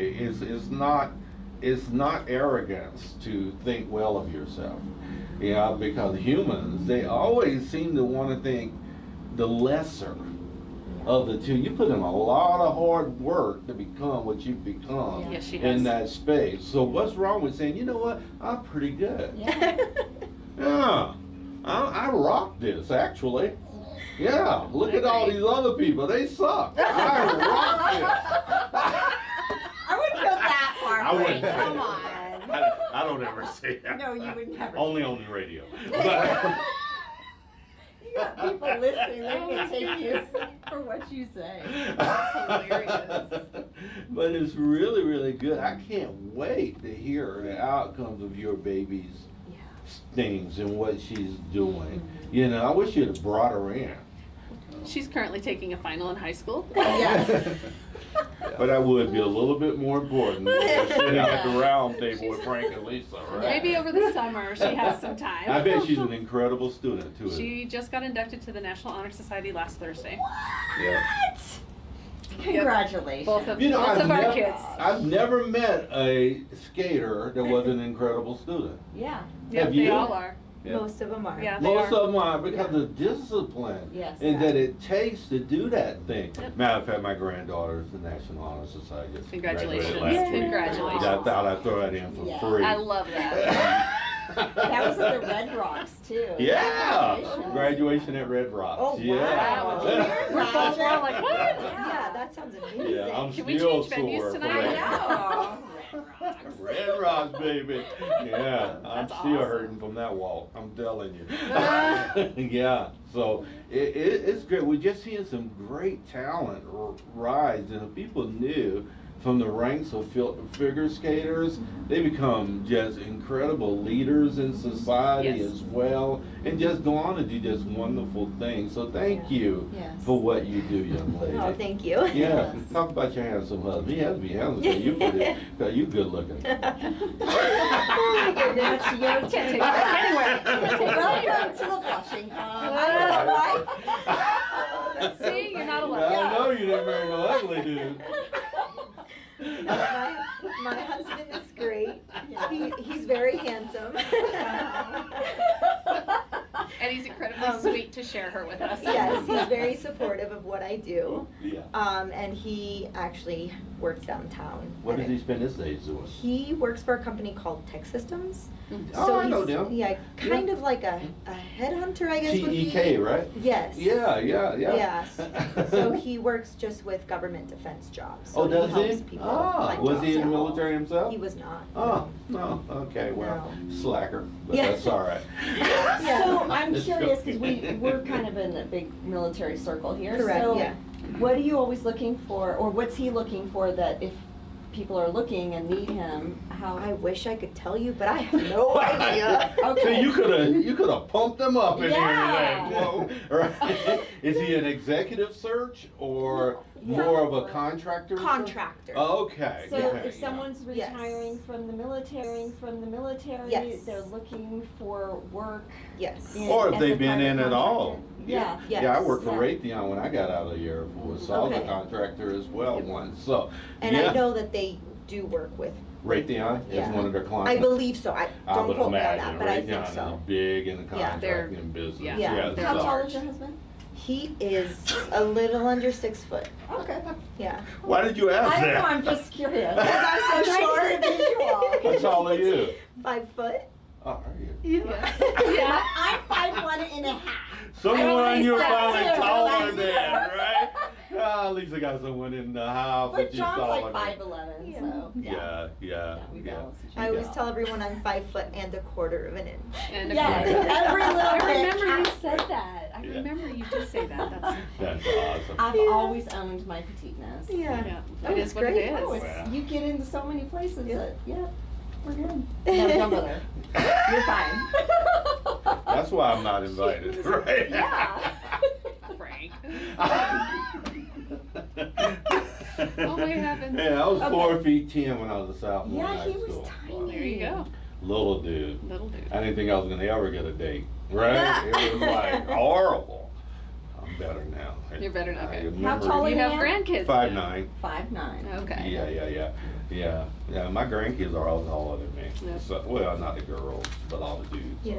it's not arrogance to think well of yourself. Yeah, because humans, they always seem to wanna think the lesser of the two. You put in a lot of hard work to become what you've become Yes, she in has. that space. So what's wrong with saying, you know what, I'm pretty good. Yeah. Yeah, I rock this actually. Yeah, look at all these other people, they suck. I rock I wouldn't go that far, I wouldn't Frank. say Come that. on. this. I don't ever say that. No, you would never. Only on the radio. But, You got people listening, they're gonna take you for for what you say. hilarious. But it's really, really good. I can't wait to hear the outcomes of your baby's Yeah. things and what she's doing. You know, I wish you'd have brought her in. She's currently taking a final in high school. Yes. But that would be a little bit more important than sitting at the round table with Frank and Lisa, right? Maybe over the summer she has some time. I bet she's an incredible student too. She just got inducted to the National Honor Society last Thursday. Yeah. What? Congratulations. Both of, You know, both of our kids. I've never met a skater that was an incredible student. Yeah. Yeah, Have they you? all are. Yeah. Most of them are. Yeah, they Most are. of them are because of discipline Yes. and that it takes to do that thing. Yep. Matter of fact, my granddaughter is the National Honor Society. Just Congratulations. graduated last week. Congratulations. I thought I'd throw that in for Yeah. free. I love that. That was at the Red Rocks too. Yeah, Graduation. graduation at Red Rocks. Oh, Yeah. wow. We're both all like, what? Yeah, that sounds amazing. Yeah, I'm Can we still change venues sore for tonight? that. I know. Red Rocks. Red Rocks, baby. Yeah, I'm That's still awesome. hurting from that walk. I'm telling you. Yeah, so it's great. We're just seeing some great talent rise, and if people knew from the ranks of figure skaters, they become just incredible leaders in society Yes. as well, and just go on to do just wonderful things. So thank you Yes. for what you do, young lady. Oh, thank you. Yeah, talk about your handsome husband. He has to be handsome because you cause you good looking. Oh, my goodness. That's your Take take. it anywhere. Welcome to the blushing club. I don't know why. See, you're not alone. I know you didn't marry no ugly dude. No, my husband is great. Yeah. He's very handsome. And he's incredibly sweet to share her with us. Yes, he's very supportive of what I do. Yeah. And he actually works downtown. What does And he spend his days doing? He works for a company called Tech Systems. Oh, I know he's, them. Yeah, kind of like a headhunter, I guess would be. TEK, right? Yes. Yeah. Yes. So he works just with government defense jobs. So Oh, does helps he? people Ah, find was he jobs in the out. military himself? He was not. Oh, no. Okay, well, slacker, but Yeah. that's all right. So I'm Just curious because joking. we're kind of in a big military circle here. Correct, So yeah. what are you always looking for, or what's he looking for that if people are looking and need him, how? I wish I could tell you, but I have no idea. So Okay. you could have pumped him up in Yeah. here today. Whoa. Right? Is he an executive search or more of a contractor? Contractor. Okay. So okay, if someone's Yes. retiring from the military, Yes. they're looking for work. Yes. in- Or if as they've a been in private at all. contractor. Yeah. Yes. Yeah, I worked for Yeah. Raytheon when I got out of the Air Force, so I was a Okay. contractor as well once, so. And yeah. I know that they do work with. Raytheon is Yeah. one of their clients. I believe so. I Don't would quote me on imagine that, but I Raytheon think is so. big in the Yeah. contracting business. yeah, Yeah. they're How tall large. is your husband? He is a little under 6 foot. Okay. Yeah. Why did you ask I don't know, that? I'm just curious. Because I'm so short. How tall are you? 5 foot. Oh, are you? Yeah. Yeah, I'm 5'1.5". Someone you're finally too. taller Like than, so. right? Ah, at least I got someone in the house But that you John's taller like than. 5'11", Yeah. so. Yeah. We balance each I other. always tell everyone I'm 5 foot and a quarter of an inch. And a Yeah, quarter. every little I bit remember you counts. said that. I Yeah. remember you did say that. That's That's awesome. I've Yeah. always owned my petiteness. Yeah. yeah. Oh, It it's is what it great. Oh, is. it's, you get into so many places Yeah. that, we're good. No, don't go there. You're fine. That's why I'm not invited, right? Yeah. Frank. Oh my heavens. Yeah, I was Okay. 4'10" when I was a sophomore in Yeah, high he was school. tiny. There you go. Little dude. Little dude. I didn't think I was gonna ever get a date, right? It was like horrible. I'm better now. You're better now, okay. I How remember- tall are You you have now? grandkids. 5'9". 5'9". Okay. Yeah. My grandkids are all taller than me. Yep. So, well, not the girls, but all the dudes. Yeah.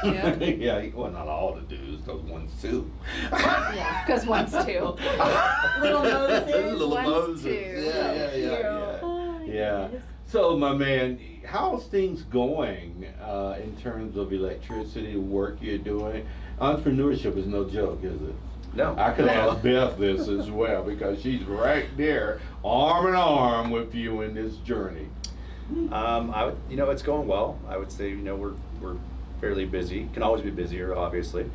Yeah. Yeah. Well, not all the dudes, because one's two. Yeah. Because one's two. Little Moses. Little One's Moses. two. Yeah. Oh, my Yeah. goodness. So, my man, how's things going in terms of electricity, work you're doing? Entrepreneurship is no joke, is it? No. I could ask Beth this as well because she's right there, arm in arm with you in this journey. It's going well. I would say, we're fairly busy. Can always be busier, obviously.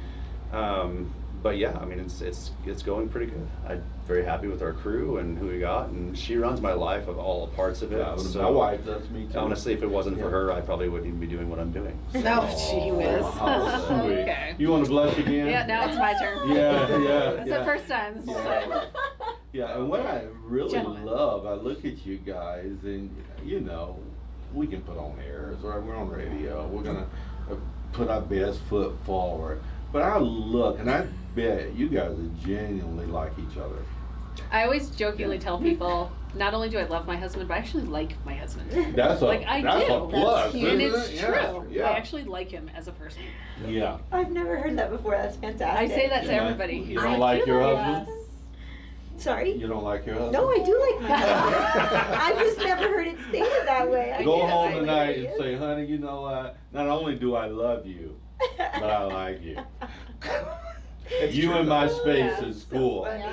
But yeah, I mean, it's going pretty good. I'm very happy with our crew and who we got, and she runs my life of all parts of it. Yeah, so my wife does me too. honestly, if it wasn't for Yeah. her, I probably wouldn't even be doing what I'm doing. Oh, gee whiz. Oh, sweet. Okay. You want to blush again? Yeah, now it's my turn. Yeah, yeah. It's yeah. the first time this whole Yeah. time. Yeah, and what I really Gentlemen. love, I look at you guys, and you know, we can put on airs, right? We're on radio. We're gonna put our best foot forward. But I look, and I bet you guys are genuinely like each other. I always jokingly tell people, not only do I love my husband, but I actually like my husband. That's a Like, I that's do. a plus, That's And isn't it's it? true. Yeah. I actually like him as a person. Yeah. I've never heard that before. That's fantastic. I say that to Yeah. everybody. You I don't like do your like husband? Sorry? You don't like your husband? No, I do like my husband. I've just never heard it stated that way. I Go think home that's tonight and hilarious. say, honey, you know what? Not only do I love you, but I like you. It's You true, in my though. space Yeah, is so cool. funny.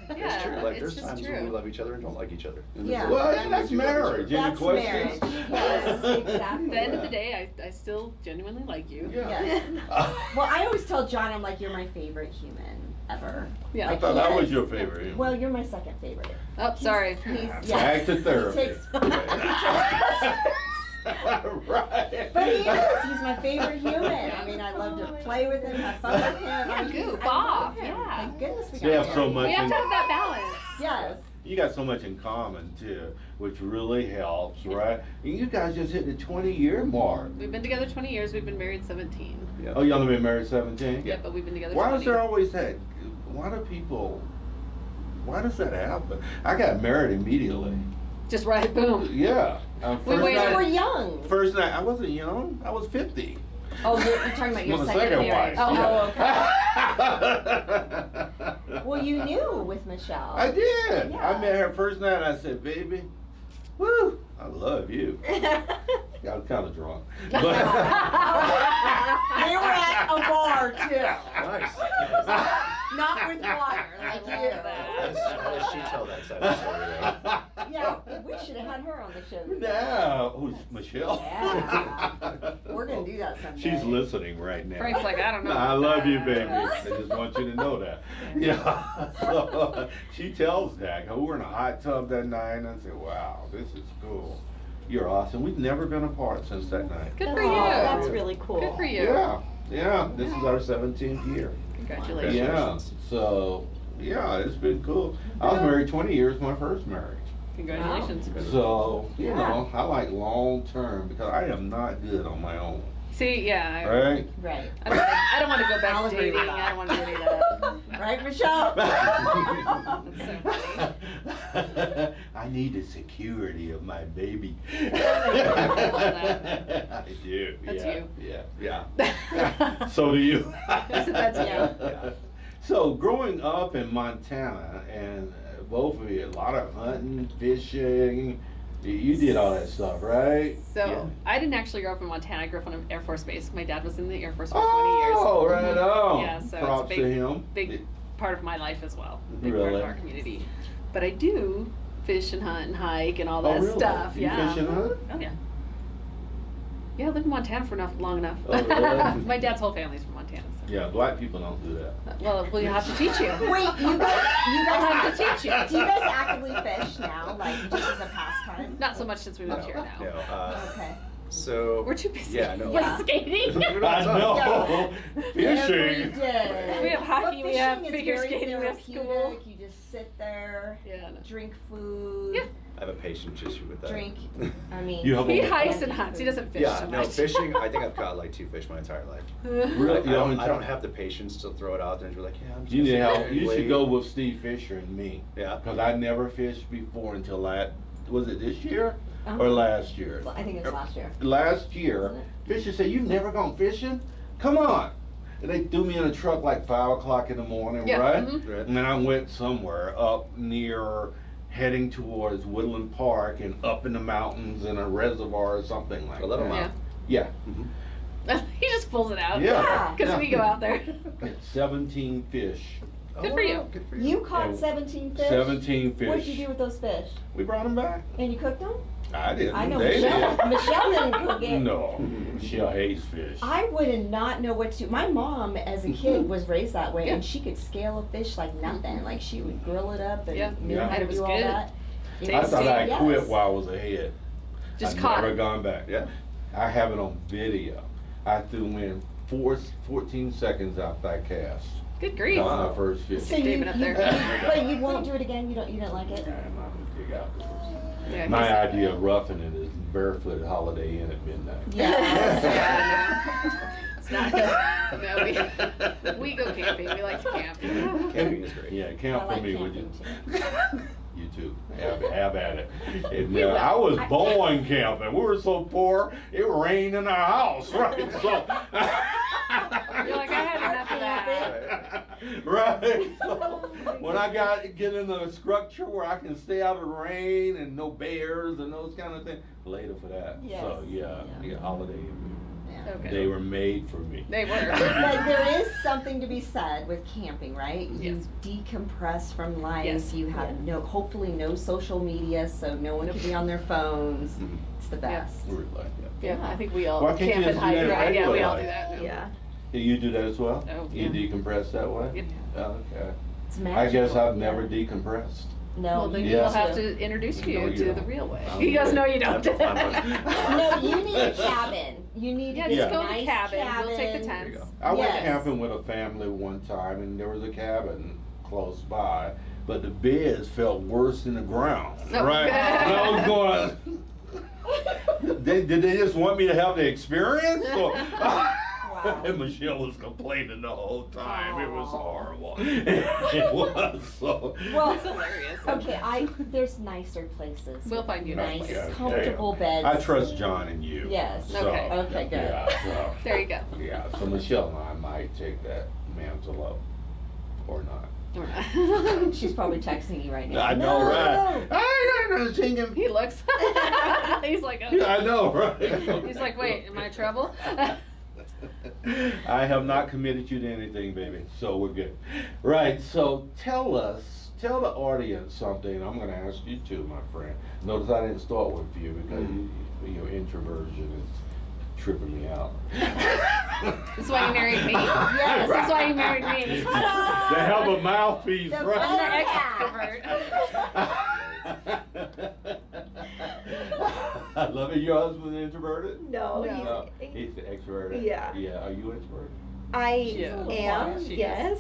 Yeah, It's true. Like it's there's just times true. when we love each other and don't like each other. And Yeah. there's Well, other that's times we love each other. marriage. Any That's questions? marriage. Yes, exactly. At the end of the day, I still genuinely like you. Yeah. Yeah. Well, I always tell John, I'm like, you're my favorite human ever. Yeah. I Like, thought he that was is- your favorite. Well, you're my second favorite. Oh, sorry. He's, Back to He therapy. takes, Right. but he is. He's my favorite human. I mean, I love to play with him, have fun with him. I mean, Goof I love off, him. yeah. Thank goodness we They got have so married. much We have in- to have that balance. Yes. You got so much in common too, which really helps, right? And you guys just hit the 20-year mark. We've been together 20 years. We've been married 17. Yeah. Oh, you only been married 17? Yeah, but we've been together Why 20. is there always that? Why does that happen? I got married immediately. Just right, boom. Yeah. We First waited- You were night, young. first night, I wasn't young. I was 50. Oh, you're talking about your My second marriage. marriage. Oh, okay. Well, you knew with Michelle. I did. Yeah. I met her first night and I said, baby, woo, I love you. I was kind of drunk. They were at a bar too. Nice. Not with water like I love you. that. How does she tell that side of the story, though? Yeah, we should have had her on the show. No, who's Michelle? Yeah. We're gonna do that someday. She's listening right now. Frank's like, I don't know. I about love you, that. baby. I just want you to know that. Yeah. So, she tells that. We were in a hot tub that night, and I said, "Wow, this is cool. You're awesome." We've never been apart since that night. Good for Oh, you. that's really cool. Good for you. Yeah, yeah. This is our 17th year. Congratulations. Yeah. So, yeah, it's been cool. I was married 20 years, my first marriage. Congratulations. So, you Yeah. know, I like long term because I am not good on my own. See, yeah. Right? Right. I don't want to go back I'll to agree dating. with that. I don't want to do any of that. Right, Michelle? That's so funny. I need the security of my baby. I do. That's yeah, you. Yeah. So do you. That's you. So growing up in Montana, and both of you, a lot of hunting, fishing. You did all that stuff, right? So Yeah. I didn't actually grow up in Montana. I grew up on an Air Force base. My dad was in the Air Force for 20 years. Oh, right on. Yeah, so Props it's a to him. big part of my life as well. Big part Really? of our community. But I do fish and hunt and hike and all Oh, that really? stuff. You Yeah. fish and hunt? Oh yeah. Yeah, I lived in Montana for long enough. Oh, really? My dad's whole family's from Montana. So. Yeah, black people don't do that. Well, we'll have to teach you. Wait, you guys I'll have to teach you. do you guys actively fish now, like just as a pastime? Not so much since we moved here now. No, Okay. so We're too busy. Yeah, no. with Yeah. skating. We're I not know. Every Fishing. day. We have hockey, But we have fishing is figure very skating, we have therapeutic. school. You just sit there, Yeah. No. drink food, Yeah. I have a patience issue with that. drink. I mean, You have He a- hikes and hunts. He doesn't fish Yeah, so no, much. fishing, I think I've caught like 2 fish my entire life. Really? I don't have the patience to throw it out there and be like, yeah, I'm just You gonna need sit help. there and You should wait. go with Steve Fisher and me. Yeah. Because I never fished before until was it this year Uh-huh. or last year? I think it was last year. Last year, Fisher said, "You've never gone fishing? Come on!" And they threw me in a truck like 5 o'clock in the morning, Yeah, right? mhm. Right. And then I went somewhere up near, heading towards Woodland Park and up in the mountains in a reservoir or something like 11 that. mile. Yeah. Yeah. He just pulls it out. Yeah. Because Yeah. we go out there. 17 fish Good for you. wow, Good for you. You caught And 17 fish? 17 fish. What did you do with those fish? We brought them back. And you cooked them? I didn't. I know They Michelle. did. Michelle didn't cook it. No, Michelle hates fish. I would not know what to do. My mom, as a kid, was raised that way, and she could scale a fish like nothing. Like she would grill it up and Yeah. knew Yeah. how And to it was do all good. that. It I was thought good, I yes. quit while I was ahead. Just I've caught never it. gone back. Yeah. I have it on video. I threw in 14 seconds out that cast. Good grief. Caught my first fish. So you, David up you- there. but you won't do it again. You didn't like it. I'm not gonna dig out the first time. Yeah, My he's- idea of roughing it is barefoot Holiday Inn at midnight. Yeah, no. It's not. No, we go camping. We like to camp. Camping is great. Yeah, I count for like me, would you? camping too. You too. Have at it. And, We will. I was born camping. We were so poor, it rained in our house, right? So. You're like, I had enough of that. Right. So, when I get in a structure where I can stay out of the rain and no bears and those kind of things, later for that. Yes. So yeah, Holiday Inn. Yeah. Okay. They were made for me. They were. But there is something to be said with camping, right? You Yes. decompress from life. Yes. You have hopefully no social media, so no one can be on their phones. Mhm. It's the best. Really. Yeah, I think we all Why can't you camp and just do hike, that right? Yeah, we all do regularly? that. Yeah. Do you do that as well? Oh, You decompress that way? Yep. Oh, okay. It's I magical. guess I've yeah. never decompressed. No, Well, then you we'll Yes. have have to introduce No, you you to the don't. real way. I'm He goes, good. no, you don't. No, you need a cabin. You need to Yeah, get just a go to the nice cabin. We'll take the There you tents. go. I went Yes. camping with a family one time, and there was a cabin close by, but the beds felt worse than the ground. Oh. Right? And I was going. Did they just want me to have the experience? Or, and Michelle was complaining the whole time. It was Aw. horrible. It was so. Well, It's hilarious. okay, there's nicer places. We'll find you a nice nice, place. comfortable beds. I trust John and you. Yes. So, Okay. Okay, good. Yeah, so, There you go. yeah. So Michelle and I might take that mantle up, or not. Or not. She's probably texting you right now. I know, No! right? I ain't singing. He looks. He's like, oh. Yeah, I know, right? He's like, wait, am I in trouble? I have not committed you to anything, baby, so we're good. Right, so tell the audience something. I'm going to ask you too, my friend. Notice I didn't start with you because your introversion is tripping me out. That's why you married me. Yes. That's why you married me. To have a mouthpiece, The right? I'm an extrovert. I love it. Your husband introverted? No, No. No, he's. he's extroverted. Yeah. Yeah. Are you introverted? I She is. am. She is. Yes.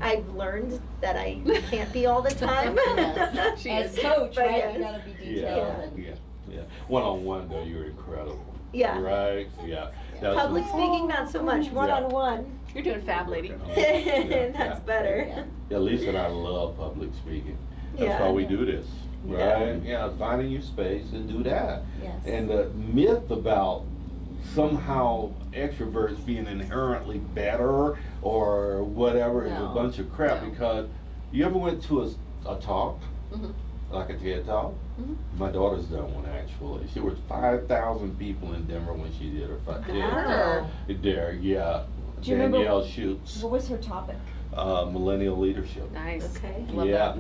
I've learned that I can't be all the time. Yes. She As is. coach, But right? yes. You gotta be detailed. Yeah. And, Yeah. One-on-one though, you're incredible. Yeah. Right. Yeah. That's Public what- speaking, not so much. One on one. You're doing fab, lady. Yeah, That's yeah. better. Yeah, Lisa and I love public speaking. That's Yeah. why we do this, Yeah. right? Yeah, finding your space and do that. Yes. And the myth about somehow extroverts being inherently better or whatever is a No. bunch of crap, No. because you ever went to a talk, Mhm. like a TED Talk? Mhm. My daughter's done one actually. She was 5,000 people in Denver when she did her TED Talk. Wow. There, yeah. Do you remember- Danielle Schutz, What was her topic? millennial leadership. Nice. Okay. Love Yeah. that.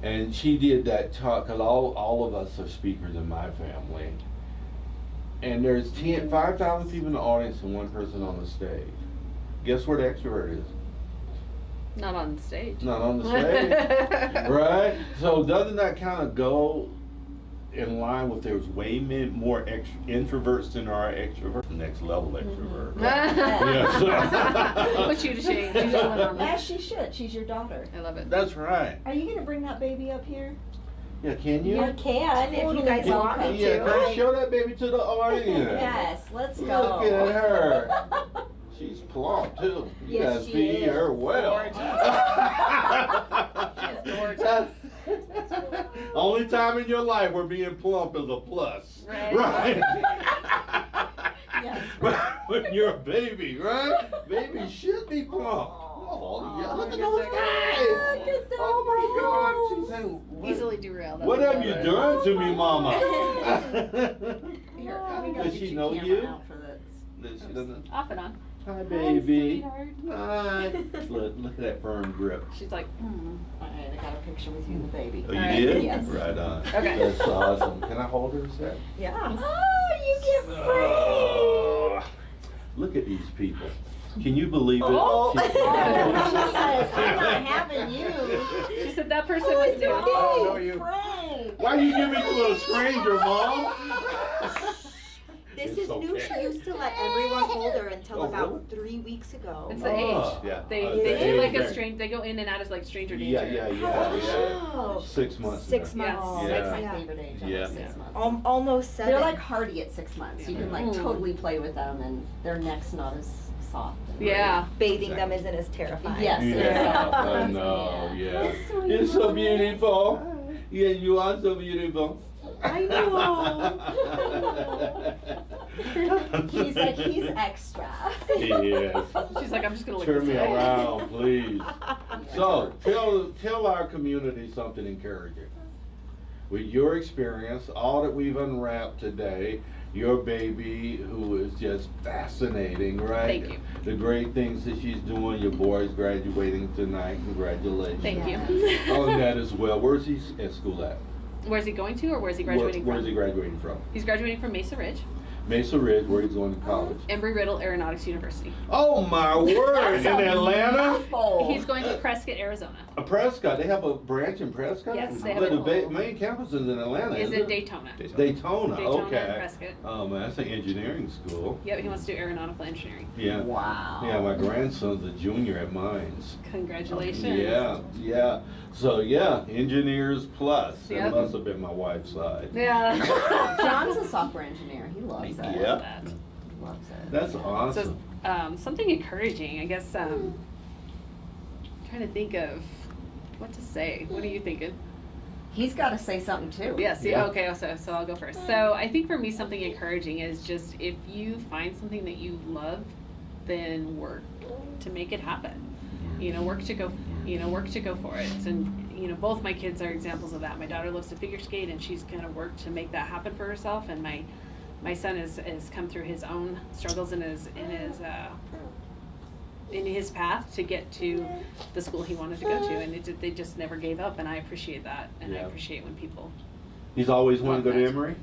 And she did that talk, because all of us are speakers in my family. And there's 5,000 people in the audience and one person on the stage. Guess where the extrovert is? Not on stage. Not on the stage. Right? So doesn't that kind of go in line with there's way more introverts than there are extroverts? Next level extrovert. Yes. Put you to shame. You just went on that. As she should. She's your daughter. I love it. That's right. Are you gonna bring that baby up here? Yeah, can you? I can if you guys Yeah, want me Yeah, to. girl, show that baby to the audience. Yes, let's go. Look at her. She's plump too. You Yes, gotta she feed is. her well. She's gorgeous. Only time in your life where being plump is a plus. Right. Yes. When you're a baby, right? Baby should be plump. Oh, yeah, look at those Look at eyes. Look at those Oh my God. She's saying, Easily derailed. what have you done to me, mama? Here, we gotta Does get she your know camera you? out for this. She doesn't. Off and on. Hi, baby. sweetheart. Hi. Look at that firm grip. She's like, All right, I got a picture with you and the baby. Oh, you All right. did? Yes. Right on. Okay. That's awesome. Can I hold her a sec? Yeah. Oh, you get free. Oh, look at these people. Can you believe it? Oh, She- she says, I'm not having you. she said that person Who was is new. your Oh, no, name? you- Frank. Why you give me to a stranger, Mom? This It's is new. okay. She used to let everyone hold her until Oh, about 3 weeks ago. It's the Oh, age. yeah. They Oh, they the do like age. a strange. They go in and out as like stranger danger. Yeah, yeah, yeah, yeah. Oh. 6 months. 6 now. months. Yes. That's Yeah. my favorite age, Yeah. almost 6 months. Almost 7. They're like hardy at 6 months. You can like Mm. totally play with them and their neck's not as soft. Yeah. Bathing them isn't as terrifying. Yes. Yeah, I Yeah. know, yeah. That's so You're so nice. beautiful. Yeah, you are so beautiful. I know. He's like, he's extra. Yes. She's like, I'm just gonna look Turn this me way. around, please. So, tell our community something encouraging. With your experience, all that we've unwrapped today, your baby who is just fascinating, right? Thank you. The great things that she's doing, your boy's graduating tonight, congratulations. Thank you. On that as well. Where's he at school at? Where's he going to, or where's he graduating Where's from? he graduating from? He's graduating from Mesa Ridge, Mesa Ridge, where he's going to college. Embry-Riddle Aeronautics University. Oh my word, in That's a Atlanta? mouthful. He's going to Prescott, Arizona. Prescott, they have a branch in Prescott? Yes, they have But a- the main campus is in Atlanta, Is isn't in it? Daytona. Daytona, Daytona okay. and Prescott. Oh man, that's an engineering school. Yep, he wants to do aeronautical engineering. Yeah. Wow. Yeah, my grandson's a junior at Mines. Congratulations. Yeah, yeah. So yeah, engineers plus. That Yep. must have been my wife's side. Yeah. John's a software engineer. He loves it. Yeah. That. He loves it. That's awesome. So, something encouraging, I guess. Trying to think of what to say. What are you thinking? He's got to say something too. Yes. Yeah. Okay. So I'll go first. So I think for me, something encouraging is just if you find something that you love, then work to make it happen. Work to go for it. And both my kids are examples of that. My daughter loves to figure skate, and she's gonna work to make that happen for herself. And my son has come through his own struggles in his path to get to the school he wanted to go to, and they just never gave up, and I appreciate that, and I Yeah. appreciate when people. He's always wanted to go to Love Emory?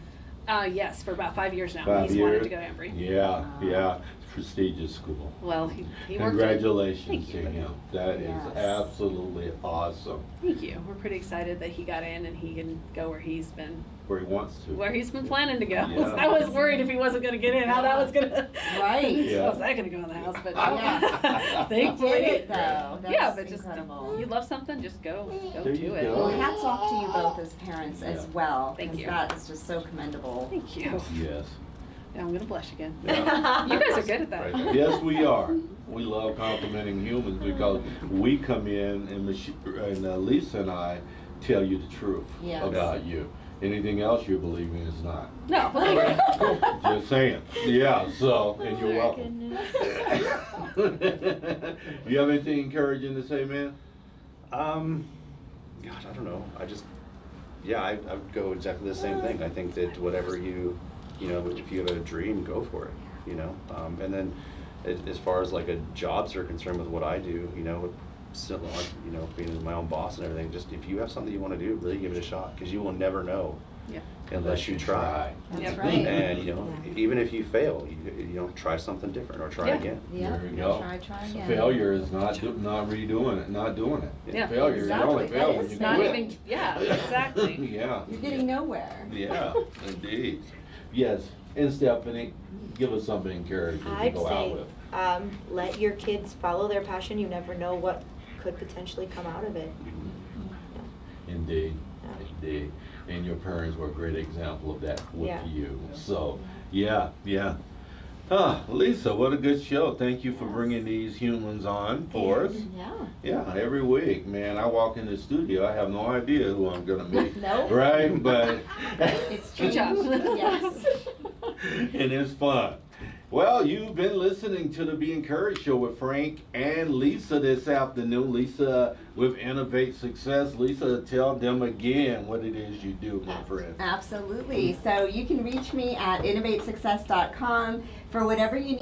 Yes, for about 5 years now. 5 He's years? wanted to go to Embry. Yeah, yeah. Prestigious school. Well, he worked. Congratulations Thank to you. him. That is Yes. absolutely awesome. Thank you. We're pretty excited that he got in and he can go where he's been Where he wants to. planning to go. Yeah. I was worried if he wasn't going to get in, how that was going to. Right. Yeah. How was that going to go in the house? But Yeah. He thankfully. did it though. That's Yeah, but just incredible. you love something, just go There do you it. go. Well, hats off to you both as parents as Yeah. well. Thank 'cause you. That is just so commendable. Thank you. Yes. Yeah, I'm going to blush again. Yeah. You guys are good at that. Right. Yes, we are. We love complimenting humans because we come in and Lisa and I tell you the truth Yes. about you. Anything else you're believing is not. No, thank you. Just saying. Yeah, so, and you're Oh, welcome. You have anything encouraging to say, man? Gosh, I don't know. I would go exactly the same thing. I think that whatever if you have a dream, go for it, And then as far as like jobs are concerned with what I do, still, being my own boss and everything, just if you have something you want to do, really give it a shot because you will never know Yeah. unless you try. That's Yep. right. And, even if you fail, try something different or try Yeah. again. Yeah. There you go. Try again. Failure is not redoing it, not doing it. Yeah. Failure, you only Exactly. fail That when is you Not quit. even, yeah, exactly. Yeah. You're getting nowhere. Yeah, indeed. Yes, and Stephanie, give us something encouraging to I'd go out say, with. let your kids follow their passion. You never know what could potentially come out of it. Indeed, Yeah. indeed. And your parents were a great example of that with Yeah. you. So, yeah. Lisa, what a good show. Thank you for bringing these humans on for us. Yeah. Yeah, every week, man. I walk in the studio, I have no idea who I'm gonna meet. Nope. Right, but It's Good job. Yes. and it's fun. Well, you've been listening to the Be Encouraged Show with Frank and Lisa this afternoon. Lisa with Innovate Success. Lisa, tell them again what it is you do, my friend. Absolutely. So you can reach me at innovatesuccess.com for whatever you need.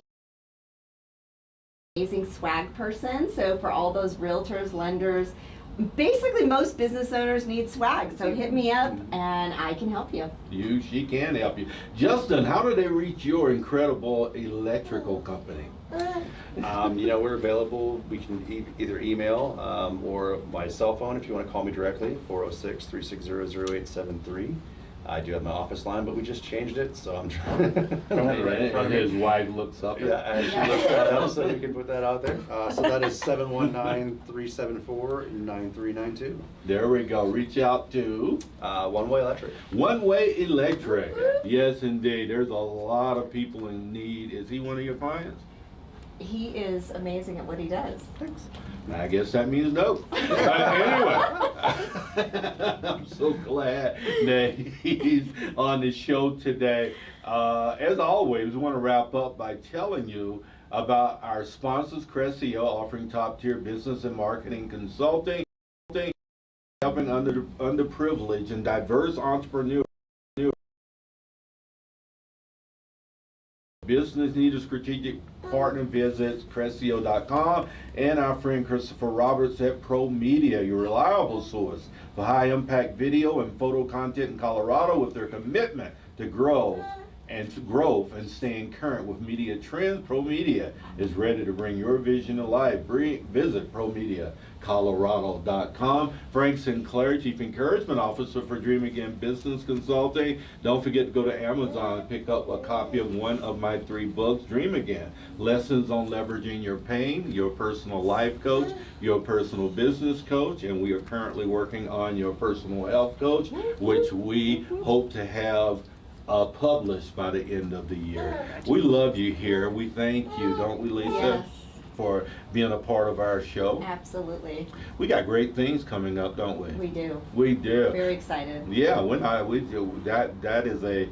amazing swag person. So for all those realtors, lenders, basically most business owners need swag. So hit me up and I can help you. She can help you. Justin, how do they reach your incredible electrical company? We're available. We can either email or my cell phone if you want to call me directly, 406-360-0873. I do have my office line, but we just changed it, so I'm trying. I don't have it right in front of And his me. wife looks up. Yeah, she looks that up, so we can put that out there. So that is 719-374-9392. There we go. Reach out to One Way Electric. One Way Electric. Yes, indeed. There's a lot of people in need. Is he one of your clients? He is amazing at what he does. Thanks. I guess that means no. Anyway, I'm so glad that he's on the show today. As always, we want to wrap up by telling you about our sponsors, Crescio, offering top-tier business and marketing consulting, helping underprivileged and diverse entrepreneurs. Business need a strategic partner, visits Crescio.com, and our friend Christopher Roberts at Pro Media, your reliable source for high impact video and photo content in Colorado. With their commitment to growth and staying current with media trends, Pro Media is ready to bring your vision to life. Visit ProMediaColorado.com. Frank Sinclair, Chief Encouragement Officer for Dream Again Business Consulting. Don't forget to go to Amazon and pick up a copy of one of my 3 books, Dream Again: Lessons on Leveraging Your Pain, Your Personal Life Coach, Your Personal Business Coach, and we are currently working on Your Personal Health Coach, which we hope to have published by the end of the year. We love you here. We thank you, don't we, Lisa, Yes. for being a part of our show. Absolutely. We got great things coming up, don't we? We do. We do. Very excited. Yeah, we do. That is a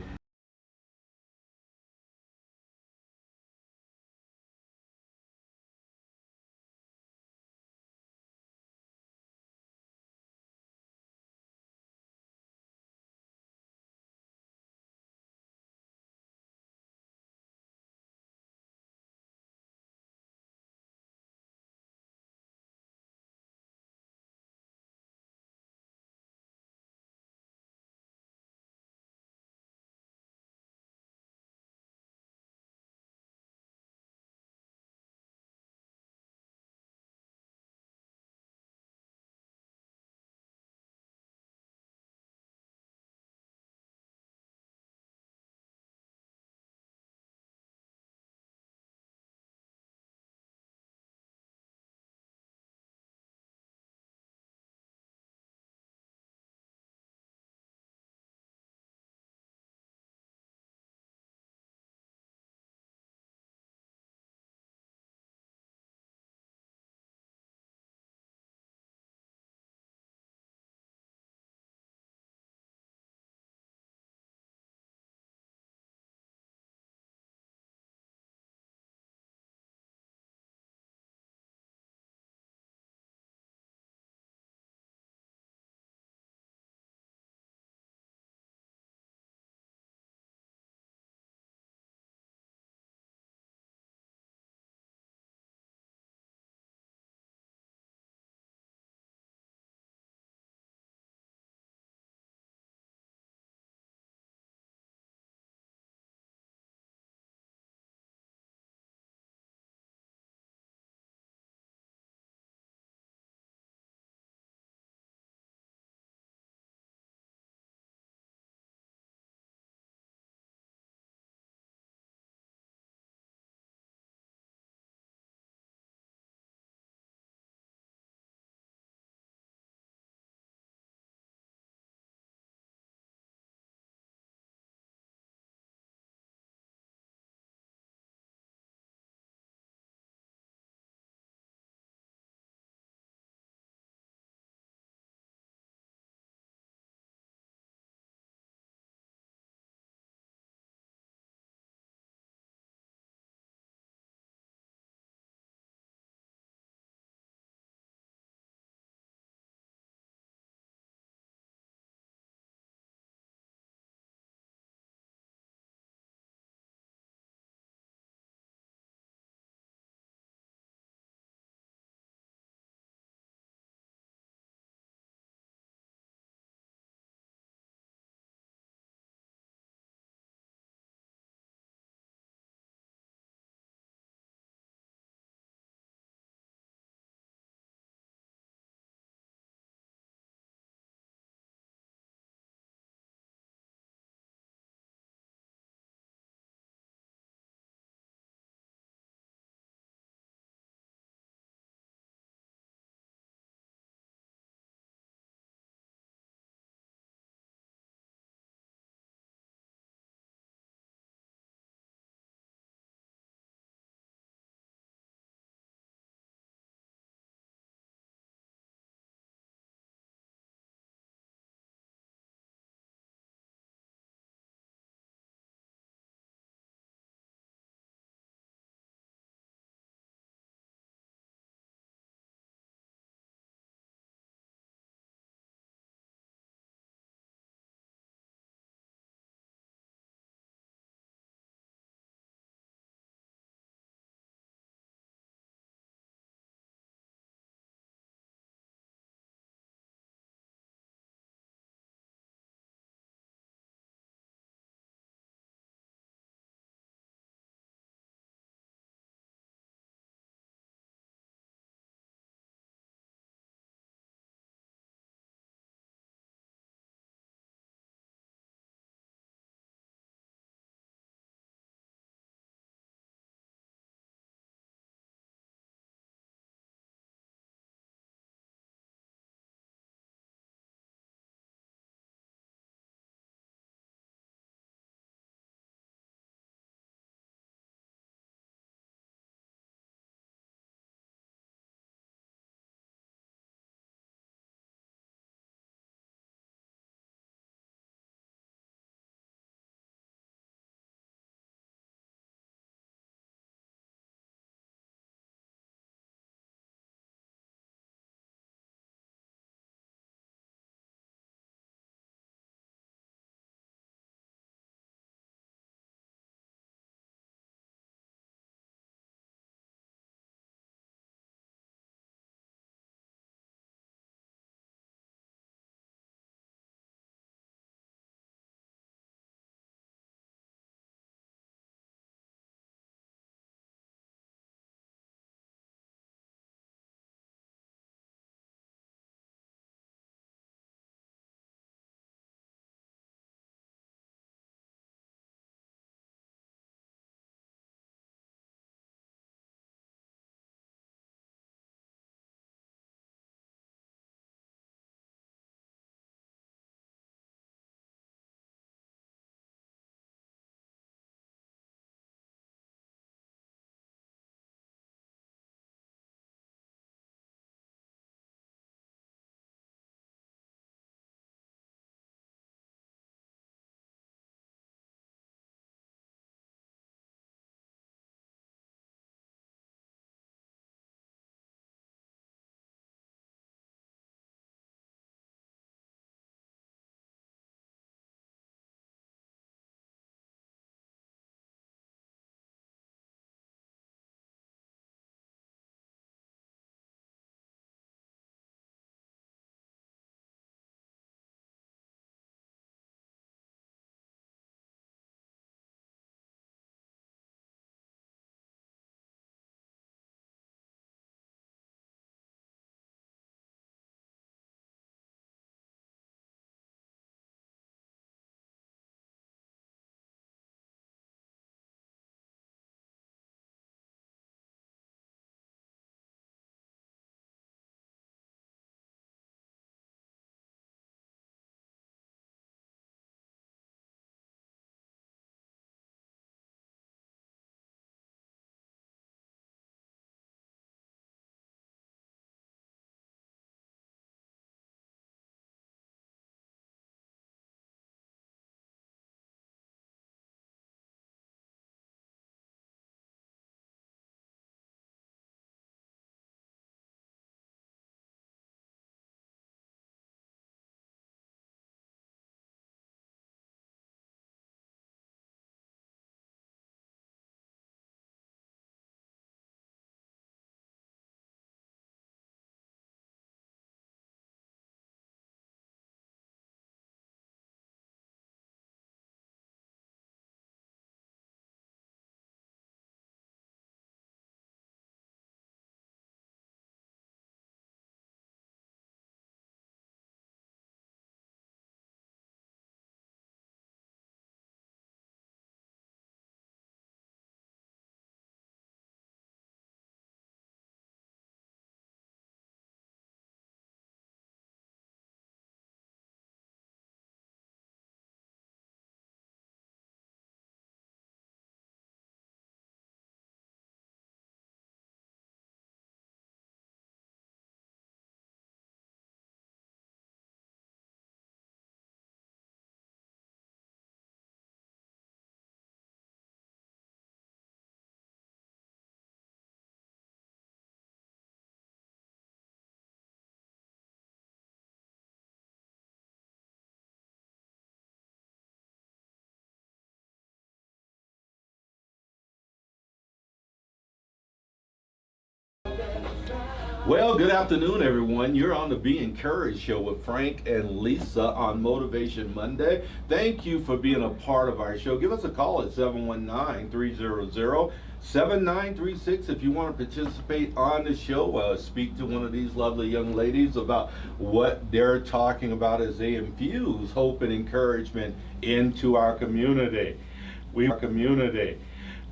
Well, good afternoon, everyone. You're on the Be Encouraged show with Frank and Lisa on Motivation Monday. Thank you for being a part of our show. Give us a call at 719-300-7936 if you want to participate on the show. Speak to one of these lovely young ladies about what they're talking about as they infuse hope and encouragement into our community.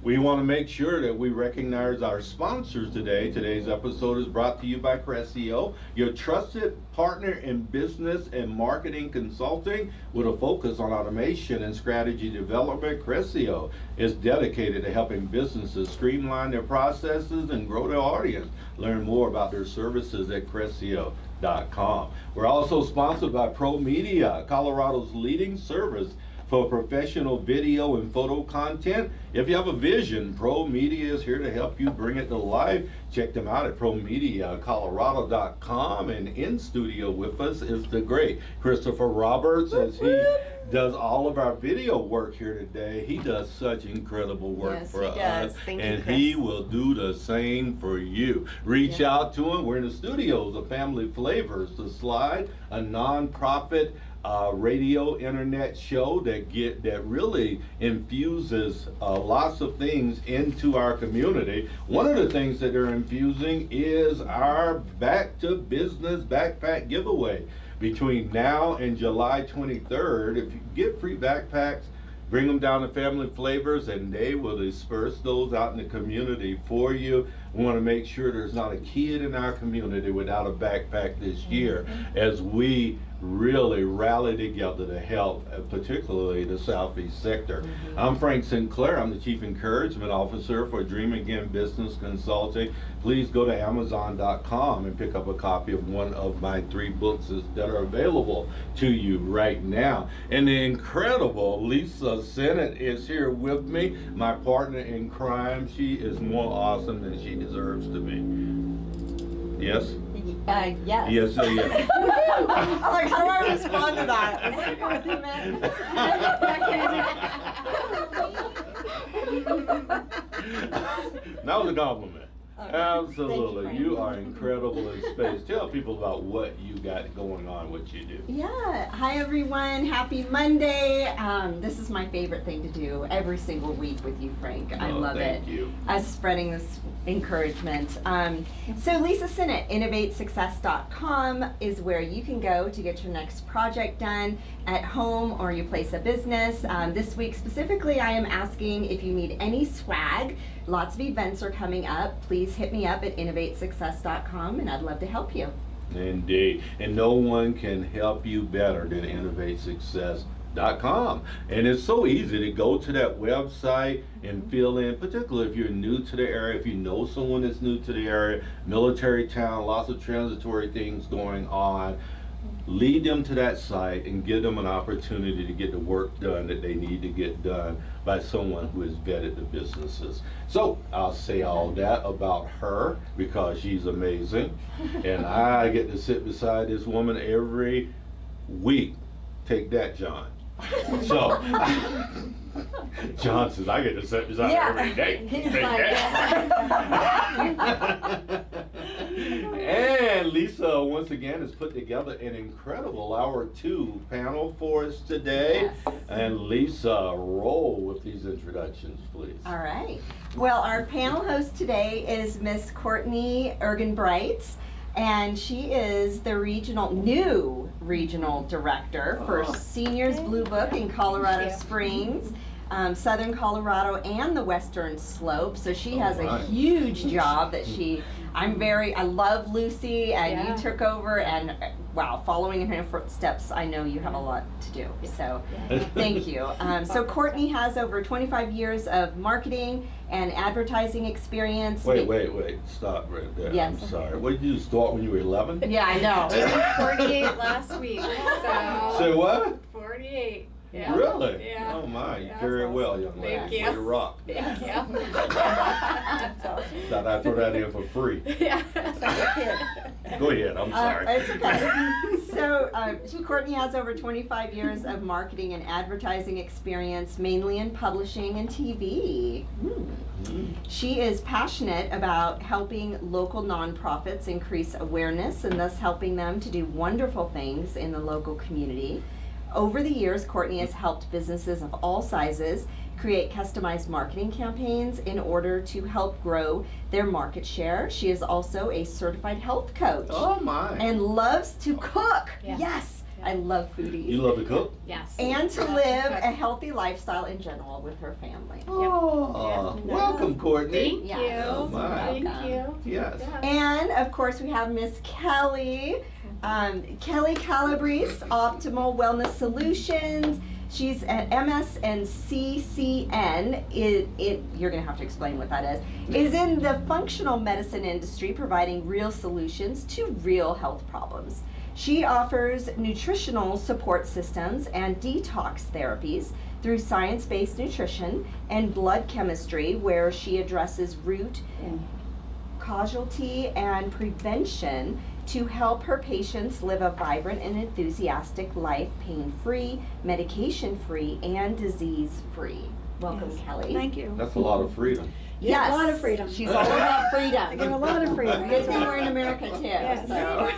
We want to make sure that we recognize our sponsors today. Today's episode is brought to you by Cressio, your trusted partner in business and marketing consulting with a focus on automation and strategy development. Cressio is dedicated to helping businesses streamline their processes and grow their audience. Learn more about their services at Cressio.com. We're also sponsored by Pro Media, Colorado's leading service for professional video and photo content. If you have a vision, Pro Media is here to help you bring it to life. Check them out at ProMediaColorado.com. And in studio with us is the great Christopher Roberts, as he does all of our video work here today. He does such incredible work Yes, for he us. does. Thank you, and Chris. he will do the same for you. Reach Yeah. out to him. We're in the studios of Family Flavors, The Slide, a nonprofit radio internet show that really infuses lots of things into our community. One of the things that they're infusing is our Back to Business backpack giveaway. Between now and July 23rd, if you get free backpacks, bring them down to Family Flavors and they will disperse those out in the community for you. We want to make sure there's not a kid in our community without a backpack this year, as we really rally together to help, particularly the Southeast sector. I'm Frank Sinclair. I'm the Chief Encouragement Officer for Dream Again Business Consulting. Please go to Amazon.com and pick up a copy of one of my 3 books that are available to you right now. And the incredible Lisa Sennett is here with me, my partner in crime. She is more awesome than she deserves to be. Yes? Yes. Yes, yes. I'm like, how do I respond to that? Is that a compliment? That was a compliment. Okay. Absolutely. Thank you, You Frank. are incredible in space. Tell people about what you got going on, what you do. Yeah. Hi, everyone. Happy Monday. This is my favorite thing to do every single week with you, Frank. I Oh, love thank it. you. Us spreading this encouragement. So Lisa Sennett, InnovateSuccess.com is where you can go to get your next project done at home or you place a business. This week specifically, I am asking if you need any swag. Lots of events are coming up. Please hit me up at InnovateSuccess.com and I'd love to help you. Indeed. And no one can help you better than InnovateSuccess.com. And it's so easy to go to that website and fill in, particularly if you're new to the area, if you know someone that's new to the area, military town, lots of transitory things going on. Lead them to that site and give them an opportunity to get the work done that they need to get done by someone who has vetted the businesses. So I'll say all that about her because she's amazing. And I get to sit beside this woman every week. Take that, John. So, John says, I get to sit beside her every day. He's Take like, that. And Lisa, once again, has put together an incredible hour 2 panel for us today. Yes. And Lisa, roll with these introductions, please. All right. Well, our panel host today is Miss Courtney Ergenbright, and she is the new regional director for Seniors Blue Book in Colorado Springs, Southern Colorado, and the Western Slope. So she has a huge job that I love Lucy, and you took over, and wow, following in her footsteps, I know you have a lot to do. So thank you. So Courtney has over 25 years of marketing and advertising experience. Wait, stop right there. Yes. I'm sorry. What did you start when you were 11? Yeah, I know. 48 last week. So Say what? 48. Yeah. Really? Yeah. Oh my, you Yeah, carry it that's well, awesome. young lady. Thank you. Way to rock. Thank you. Thought I'd throw that in for free. Yeah. Go ahead, I'm sorry. It's okay. So Courtney has over 25 years of marketing and advertising experience, mainly in publishing and TV. She is passionate about helping local nonprofits increase awareness and thus helping them to do wonderful things in the local community. Over the years, Courtney has helped businesses of all sizes create customized marketing campaigns in order to help grow their market share. She is also a certified health coach Oh my. and loves to cook. Yes. Yes, I love foodies. You love to cook? Yes. And to live a healthy lifestyle in general with her family. Oh, Yeah. welcome, Courtney. Thank Yes. you. Oh, my. Thank you. Yes. Yeah. And of course, we have Miss Kelly, Kelly Calabrese, Optimal Wellness Solutions. She's at MS and CCN. You're going to have to explain what that is in the functional medicine industry, providing real solutions to real health problems. She offers nutritional support systems and detox therapies through science-based nutrition and blood chemistry, where she addresses root causality and prevention to help her patients live a vibrant and enthusiastic life, pain-free, medication-free, and disease-free. Welcome, Yes. Kelly. Thank you. That's a lot of freedom. Yes, A lot of freedom. She's all about I give freedom. a lot of freedom. Good thing we're in America too. Yes. So.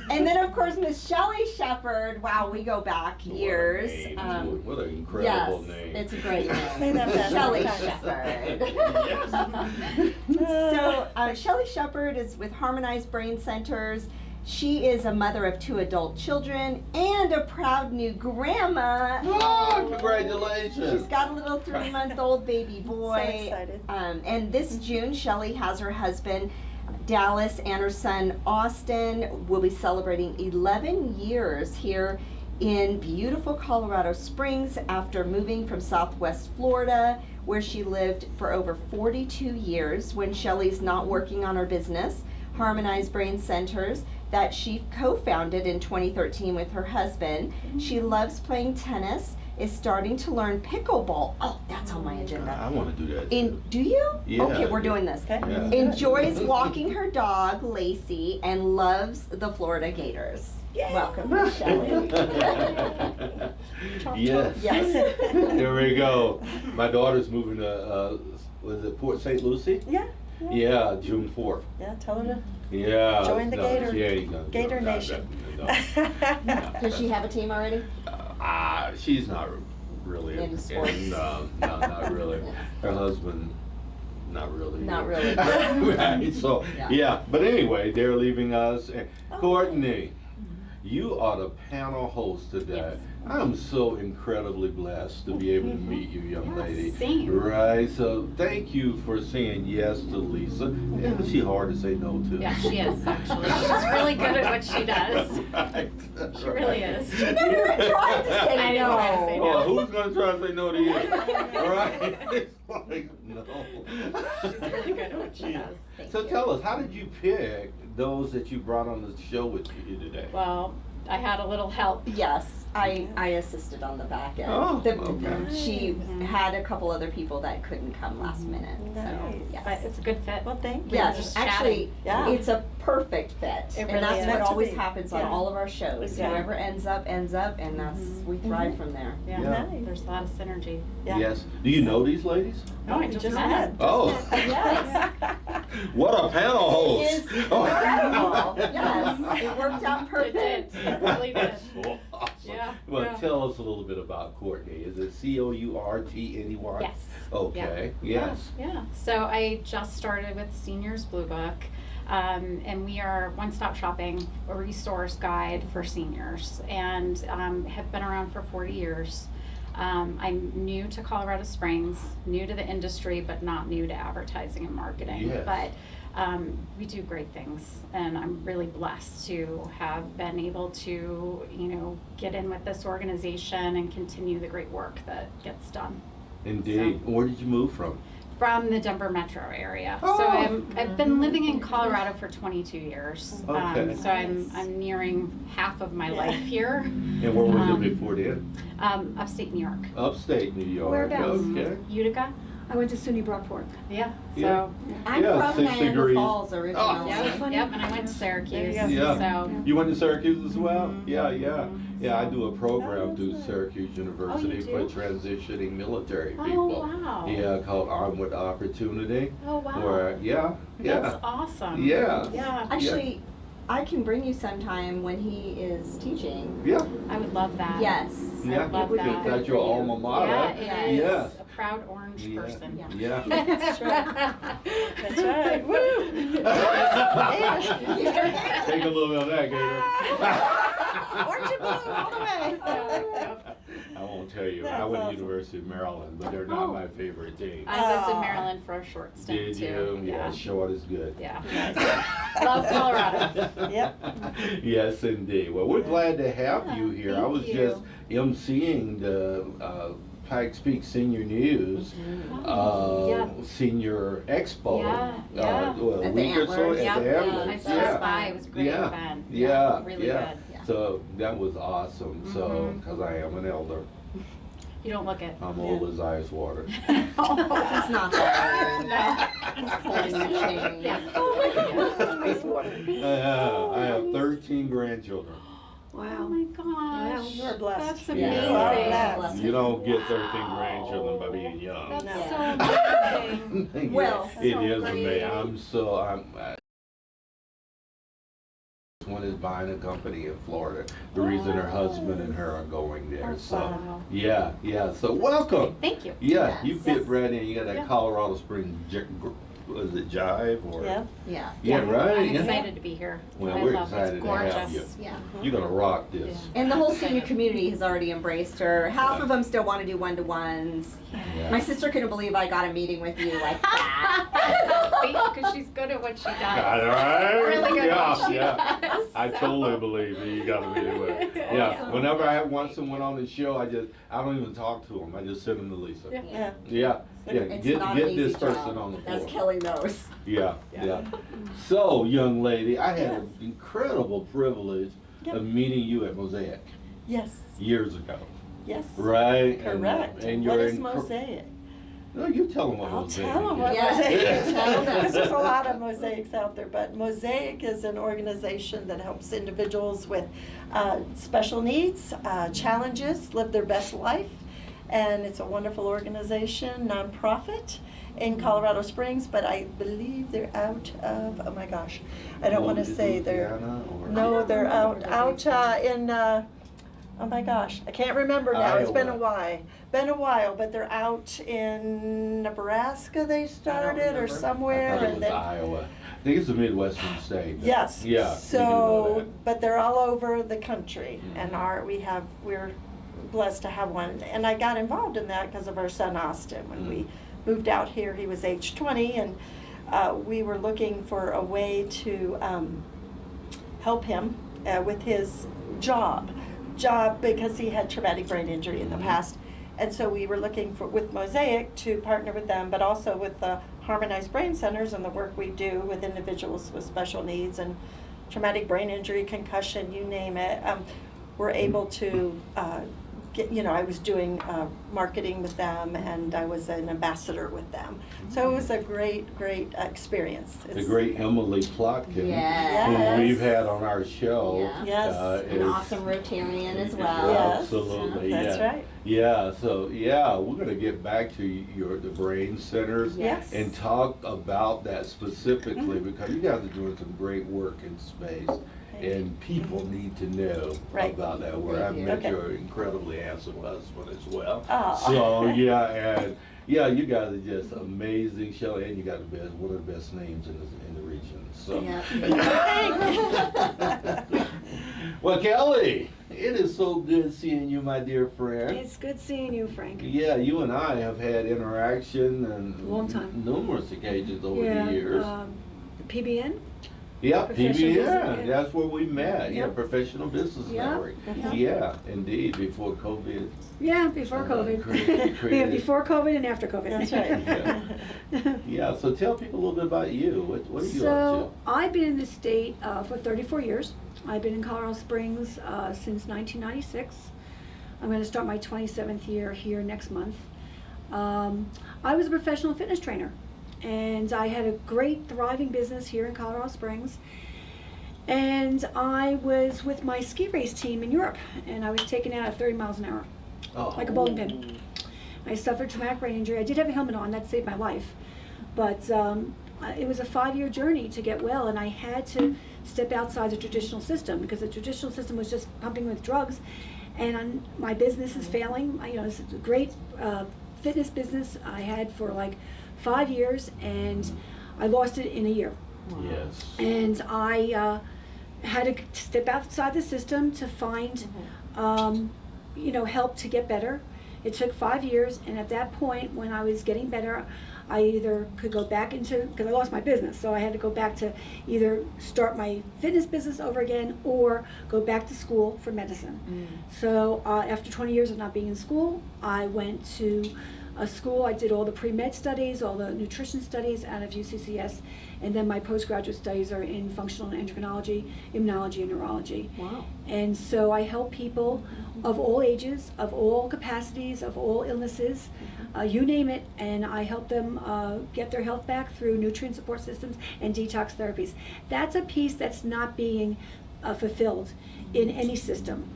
And then of course Miss Shelley Shepherd. Wow, we go back years. What an incredible Yes, name. it's a great name. Say that fast. Shelley Yes. Shepherd. So Shelley Shepherd is with Harmonized Brain Centers. She is a mother of 2 adult children and a proud new grandma. Oh, congratulations. She's got a little 3-month-old baby boy. So excited. And this June, Shelley has her husband, Dallas, and her son, Austin, will be celebrating 11 years here in beautiful Colorado Springs after moving from Southwest Florida, where she lived for over 42 years when Shelley's not working on her business, Harmonized Brain Centers, that she co-founded in 2013 with her husband. She loves playing tennis, is starting to learn pickleball. Oh, that's on my agenda. I want to do that. Do you? Yeah. Okay, we're doing this. Okay. Yeah. Enjoys walking her dog, Lacey, and loves the Florida Gators. Yay. Welcome, Shelley. Yes. Yes. There we go. My daughter's moving to, was it Port St. Lucie? Yeah. Yeah, June 4th. Yeah, tell her Yeah. Join the Gator- She ain't gonna Gator join that, Nation. no. to. Does she have a team already? She's not really Into sports? no, not really. Her husband, not really. Not really. Right, so, Yeah. yeah, but anyway, they're leaving us. And Courtney, you are the panel host today. Yes. I'm so incredibly blessed to be able to meet you, young lady. Same. Right, so thank you for saying yes to Lisa. Isn't she hard to say no to? Yeah, she is actually. She's really good at what she does. Right. She really is. She never even tried to say I didn't try to say no. no. Oh, who's gonna try to say no to you? Right? It's like, no. She's really good at what she does. Thank So you. tell us, how did you pick those that you brought on the show with you today? Well, I had a little help. Yes, I assisted on the back end. Oh, okay. She had a couple other people that couldn't come last minute. Nice. So, But yes. it's a good fit. Well, thank you. Yes, just actually, Yeah. it's a perfect fit. It And really that's is. what Meant to always be. happens on Yeah. all of our shows. Yeah. Whoever ends up, and that's, we thrive from there. Yeah. Yeah. Nice. There's a lot of synergy. Yeah. Yes. Do you know these ladies? No, I just met. Oh. Yes. What a panel host! It is incredible. Yes, it worked out It perfect. did. It really did. Oh, awesome. Yeah, Well, yeah. tell us a little bit about Courtney. Is it Courtney? Yes. Okay. Yes. Yeah. So I just started with Seniors Blue Book, and we are one-stop shopping, a resource guide for seniors, and have been around for 40 years. I'm new to Colorado Springs, new to the industry, but not new to advertising and marketing. Yes. But we do great things, and I'm really blessed to have been able to, get in with this organization and continue the great work that gets done. Indeed. Where did you move from? From the Denver metro area. Oh. So I've been living in Colorado for 22 years. Okay. So I'm nearing half of my life here. And where was it before then? Upstate New York. Upstate New York. Whereabouts? Okay. Utica. I went to SUNY Brockport. Yeah. Yeah. So. I'm Yeah, from 6 Niagara degrees. Falls originally. Oh. Yep. funny. Yep. And I went to Syracuse. There you go. So. You went to Syracuse as well? Yeah, yeah. Yeah, I do a program through Syracuse University for do? transitioning military Oh people. wow. Yeah, called Armed with Opportunity. Oh wow. Where, yeah, That's yeah. awesome. Yeah. Yeah. Actually, I can bring you sometime when he is teaching. Yeah, I would love that. Yes. yeah. love Because that. that's your alma mater. Yeah, it is. Yes. A proud orange Yeah. person. Yeah. Yeah. That's right. That's right. Woo! Take a little bit of that, Gator. Orange and blue all the way. I won't tell you. I That's went to awesome. University of Maryland, but they're not Oh. my favorite team. I lived in Aw. Maryland for a short stint Did too. you? Yeah, short is good. Yeah. Love Colorado. Yep. Yes, indeed. Well, we're glad to have Yeah, you here. I thank was you. just emceeing the Pikes Peak Senior News Yeah. Senior Expo. Yeah, Well, a At the week or so Antlers. at Yep, the yeah, Antlers. I passed by. It was a great Yeah. event. Yeah, Really yeah. good. Yeah. So that was awesome. So, Mhm. because I am an elder, You don't look it. I'm old as ice water. He's not that old. No. He's pulling the chain. Yeah. Ice water. I have 13 grandchildren. Oh Wow. my gosh. You're blessed. That's You amazing. are blessed. You don't get 13 Wow. grandchildren by being young. That's No. so amazing. Well, It so is great. amazing. One is buying a company in Florida. The reason her husband and her are going there. Oh, So, wow. yeah, yeah. So, welcome. Thank you. Yeah, you Yes. fit right in. You got that Yeah. Colorado Springs, was it Jive or? Yeah. Yeah. Yeah, right. I'm yeah. excited to be here. Well, I we're love it. excited It's to have gorgeous. you. Yeah. You're gonna rock this. And the whole Excited. senior community has already embraced her. Half of them still want to do one-to-ones. Yeah. My sister couldn't believe I got a meeting with you like that. Because she's good at what she does. Got it right? Really good at what Yeah, she yeah. does. I totally believe that you gotta be with it. Yeah, Awesome. whenever I want someone on the show, I don't even talk to them. I just send them to Lisa. Yeah. Yeah. Yeah, yeah. It's Get not an easy this person job. on the That's floor. Kelly knows. Yeah, yeah. So, young lady, I had an incredible privilege Yep. of meeting you at Mosaic Yes. years ago, Yes. right? Correct. And What you're is in. Mosaic? No, you tell them what I'll Mosaic tell them is. what Yeah. Mosaic is. Tell them. Because there's a lot of mosaics out there, but Mosaic is an organization that helps individuals with special needs, challenges, live their best life. And it's a wonderful organization, nonprofit in Colorado Springs, but I believe they're out of, oh my gosh, I don't want to say they're, Louisiana or- no, they're out in, oh my gosh, I can't remember now. It's been a Iowa. while, but they're out in Nebraska they started or remember. I somewhere, thought it and was then Iowa. I think it's a Midwestern state. yes. Yeah. we do know So, but they're all over the country, and Mhm. we're blessed to have one. And I got involved in that because of our son Austin. When we moved out here, he was age 20, and we were looking for a way to help him with his job because he had traumatic brain injury in the Mhm. past. And so we were looking for, with Mosaic, to partner with them, but also with the Harmonized Brain Centers and the work we do with individuals with special needs and traumatic brain injury, concussion, you name it. We're able to I was doing marketing with them, and I was an ambassador with them. So it was a great experience. The It's- great Emily Plotkin, Yes. who we've had on our show. Yeah. Yes. An is- awesome Rotarian as well. Yes. Absolutely, That's yeah. right. Yeah, so, yeah, we're gonna get back to the brain centers Yes. and talk about that specifically, Mhm. because you guys are doing some great work in space. And people need to know Right. about that work. They I've do. met Okay. your incredibly handsome husband as well. Oh. So, yeah, and, yeah, you guys are just amazing show, and you got one of the best names in the region, so. Yeah. Well, Kelly, it is so good seeing you, my dear friend. It's good seeing you, Frank. Yeah, you and I have had interaction on Long time. numerous occasions over Yeah, the years. PBN? Yeah, Professional PBN, business, yeah. that's where we met. Yeah, Yep. Professional Business Yeah, Network. yeah. Yeah, indeed, before COVID. Yeah, before COVID. Created- Yeah, before COVID and after COVID. That's right. Yeah, so tell people a little bit about you. What are you So, up I've been in the state for 34 years. I've been in Colorado Springs since 1996. I'm going to start my 27th year here next month. I was a professional fitness trainer, and I had a great, thriving business here in Colorado Springs. And I was with my ski race team in Europe, and I was taken out at 30 miles an hour, like a bowling pin. I suffered traumatic brain injury. I did have a helmet on, that saved my life. But it was a 5-year journey to get well, and I had to step outside the traditional system, because the traditional system was just pumping with drugs, and my business is failing. It's a great fitness business I had for like 5 years, and I lost it in a year. Yes. And I had to step outside the system to find, help to get better. It took 5 years, and at that point, when I was getting better, I either could go back into, because I lost my business, so I had to go back to either start my fitness business over again or go back to school for medicine. So after 20 years of not being in school, I went to a school. I did all the pre-med studies, all the nutrition studies out of UCCS, and then my postgraduate studies are in functional endocrinology, immunology, and neurology. Wow. And so I help people of all ages, of all capacities, of all illnesses, you name it, and I help them get their health back through nutrient support systems and detox therapies. That's a piece that's not being fulfilled in any system.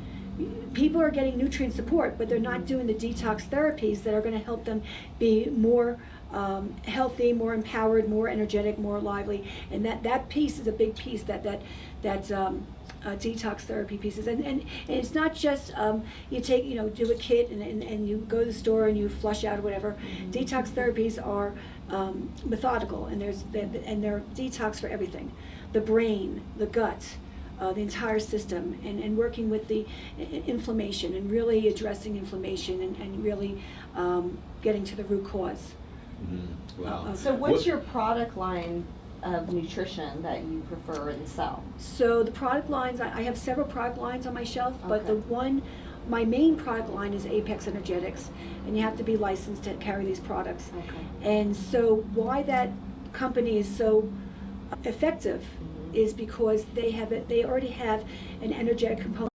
People are getting nutrient support, but they're not doing the detox therapies that are going to help them be more healthy, more empowered, more energetic, more lively. And that piece is a big piece, that detox therapy pieces. And it's not just you take, do a kit and you go to the store and you flush out or whatever. Detox therapies are methodical, and they're detox for everything: the brain, the gut, the entire system, and working with the inflammation, and really addressing inflammation, and really getting to the root cause. Wow. So what's your product line of nutrition that you prefer and sell? So the product lines, I have several product lines on my shelf, but Okay. my main product line is Apex Energetics, and you have to be licensed to carry these products. Okay. And so why that company is so effective is because they already have an energetic component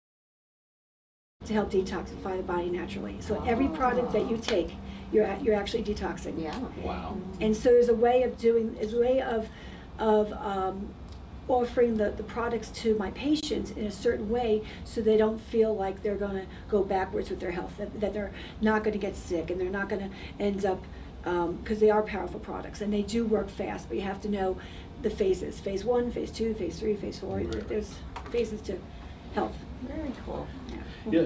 to help detoxify the body naturally. So every product that you take, you're actually detoxing. Yeah. Wow. And so there's a way of offering the products to my patients in a certain way, so they don't feel like they're going to go backwards with their health, that they're not going to get sick, and they're not going to end up, because they are powerful products, and they do work fast, but you have to know the phases: phase 1, phase 2, phase 3, phase 4. Right. There's phases to health. Very cool. Yeah,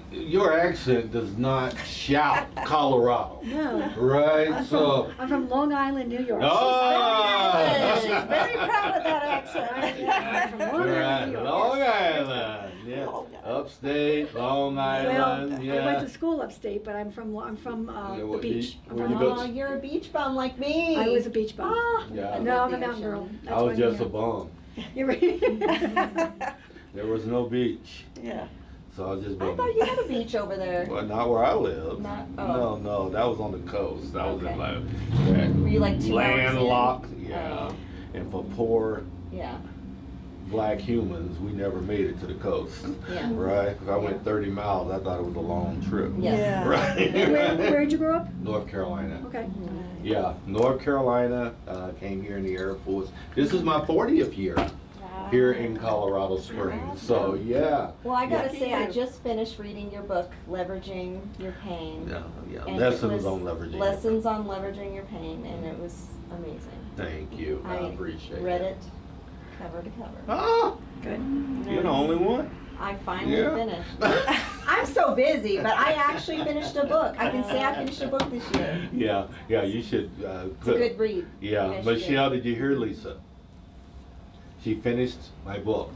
your accent does not shout Colorado, No. right? I'm from Long Island, New York. Oh! She's very proud of that accent. I'm from Long Right, Island, New York. Long Island, yeah, Long Island. upstate, Long Island, Well, yeah. I went to school upstate, but I'm from Yeah, the what, beach. I'm where from you go- the Oh, beach. you're a beach bum like me. I was a beach bum. Ah, Yeah. I No, love I'm a the mountain ocean. girl. That's I was why I'm just a here. bum. You're right. There was no beach, Yeah. so I was just I bumming. thought you had a beach over there. Well, not where I live. Not- No, oh. no, that was on the coast. That was Okay. in Were you like 2 hours in? landlocked, yeah. Oh. And for poor Yeah. black humans, we never made it to the coast, Yeah. right? 'Cause I went 30 miles. I thought it was a long trip. Yes. Yeah. Right. Where'd you grow up? North Carolina. Okay. Yeah, North Carolina. Came here in the Air Force. This is my 40th year here in Colorado Springs. So yeah. Well, I gotta Lucky say, I you. just finished reading your book, Leveraging Your Pain. Yeah. And it Lessons was on leveraging. Lessons on Leveraging Your Pain, and it was amazing. Thank you. I appreciate read it cover to cover. Ah, Good. you're the only one. I finally Yeah. finished. I'm so busy, but I actually finished a book. I can say I finished a book this year. Yeah, you should It's a put. good read. Yeah, Yes, Michelle, did you hear Lisa? She finished my book.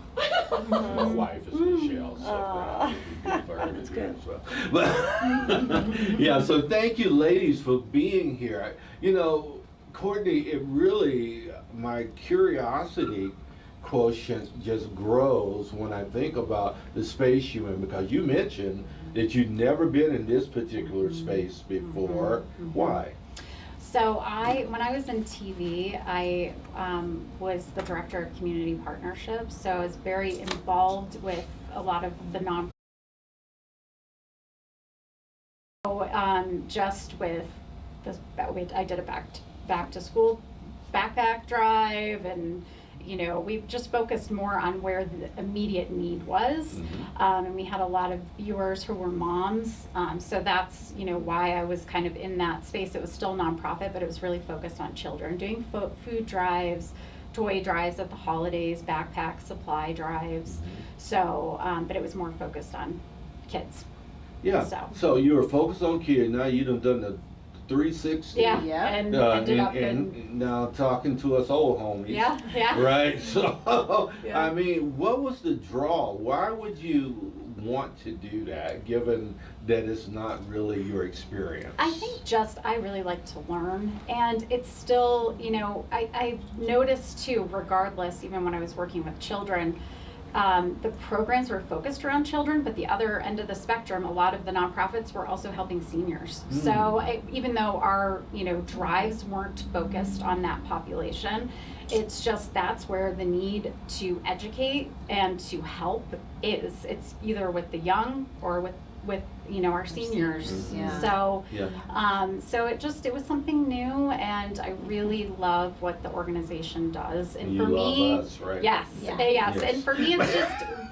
My wife is Michelle, so Aw. good for her. That's good. So. But, yeah, so thank you, ladies, for being here. You know, Courtney, it really, my curiosity quotient just grows when I think about the space you're in, because you mentioned that you'd never been in this particular space before. Why? So when I was in TV, I was the director of community partnerships. So I was very involved with a lot of the just with I did a back to school backpack drive, and we just focused more on where the immediate need was. And we had a lot of viewers who were moms, so that's why I was kind of in that space. It was still nonprofit, but it was really focused on children, doing food drives, toy drives at the holidays, backpack supply drives. So but it was more focused on kids. Yeah. So you were focused on kids. Now you done the 360. Yeah. Yeah. And ended up in. And now talking to us old homies. Yeah. Right. So Yeah. I mean, what was the draw? Why would you want to do that, given that it's not really your experience? I think I really like to learn, and it's still, I noticed too, regardless, even when I was working with children, the programs were focused around children, but the other end of the spectrum, a lot of the nonprofits were also helping seniors. So even though our, drives weren't focused on that population, it's just that's where the need to educate and to help is. It's either with the young or with our seniors. Yeah. So Yeah. so it was something new, and I really love what the organization does. And You for love me, us, right? yes, Yeah. yes, Yes. and for me,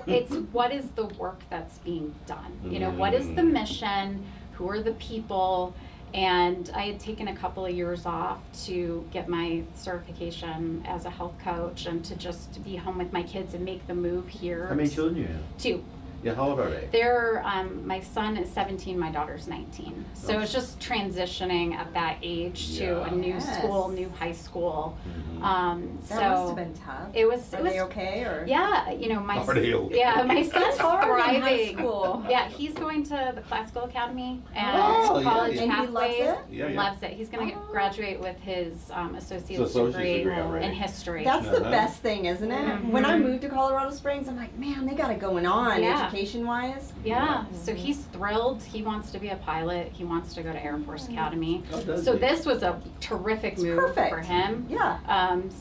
it's what is the work that's being done? What is the mission? Who are the people? And I had taken a couple of years off to get my certification as a health coach and to just be home with my kids and make the move here. How many children you have? 2. Yeah. How old are they? They're, my son is 17, my daughter's 19. So it's just transitioning at that age to a new Yes. school, new high school. Mhm. That So must have been tough. it was, Are they okay or? yeah, my, Are they okay? yeah, my son's It's hard in high thriving. school. Yeah, he's going to the classical academy and Oh, yeah, college yeah. And he loves pathways. it? Yeah, yeah. Loves it. He's going to graduate with his associate's associate's degree degree already. in history. That's the Uh-huh. best thing, isn't it? When I moved to Colorado Springs, I'm like, man, they got it going on Yeah. education-wise. Yeah, so he's thrilled. He wants to be a pilot. He wants to go to Air Force Academy. Oh, does So he? this was a terrific It's move perfect. for him. Yeah.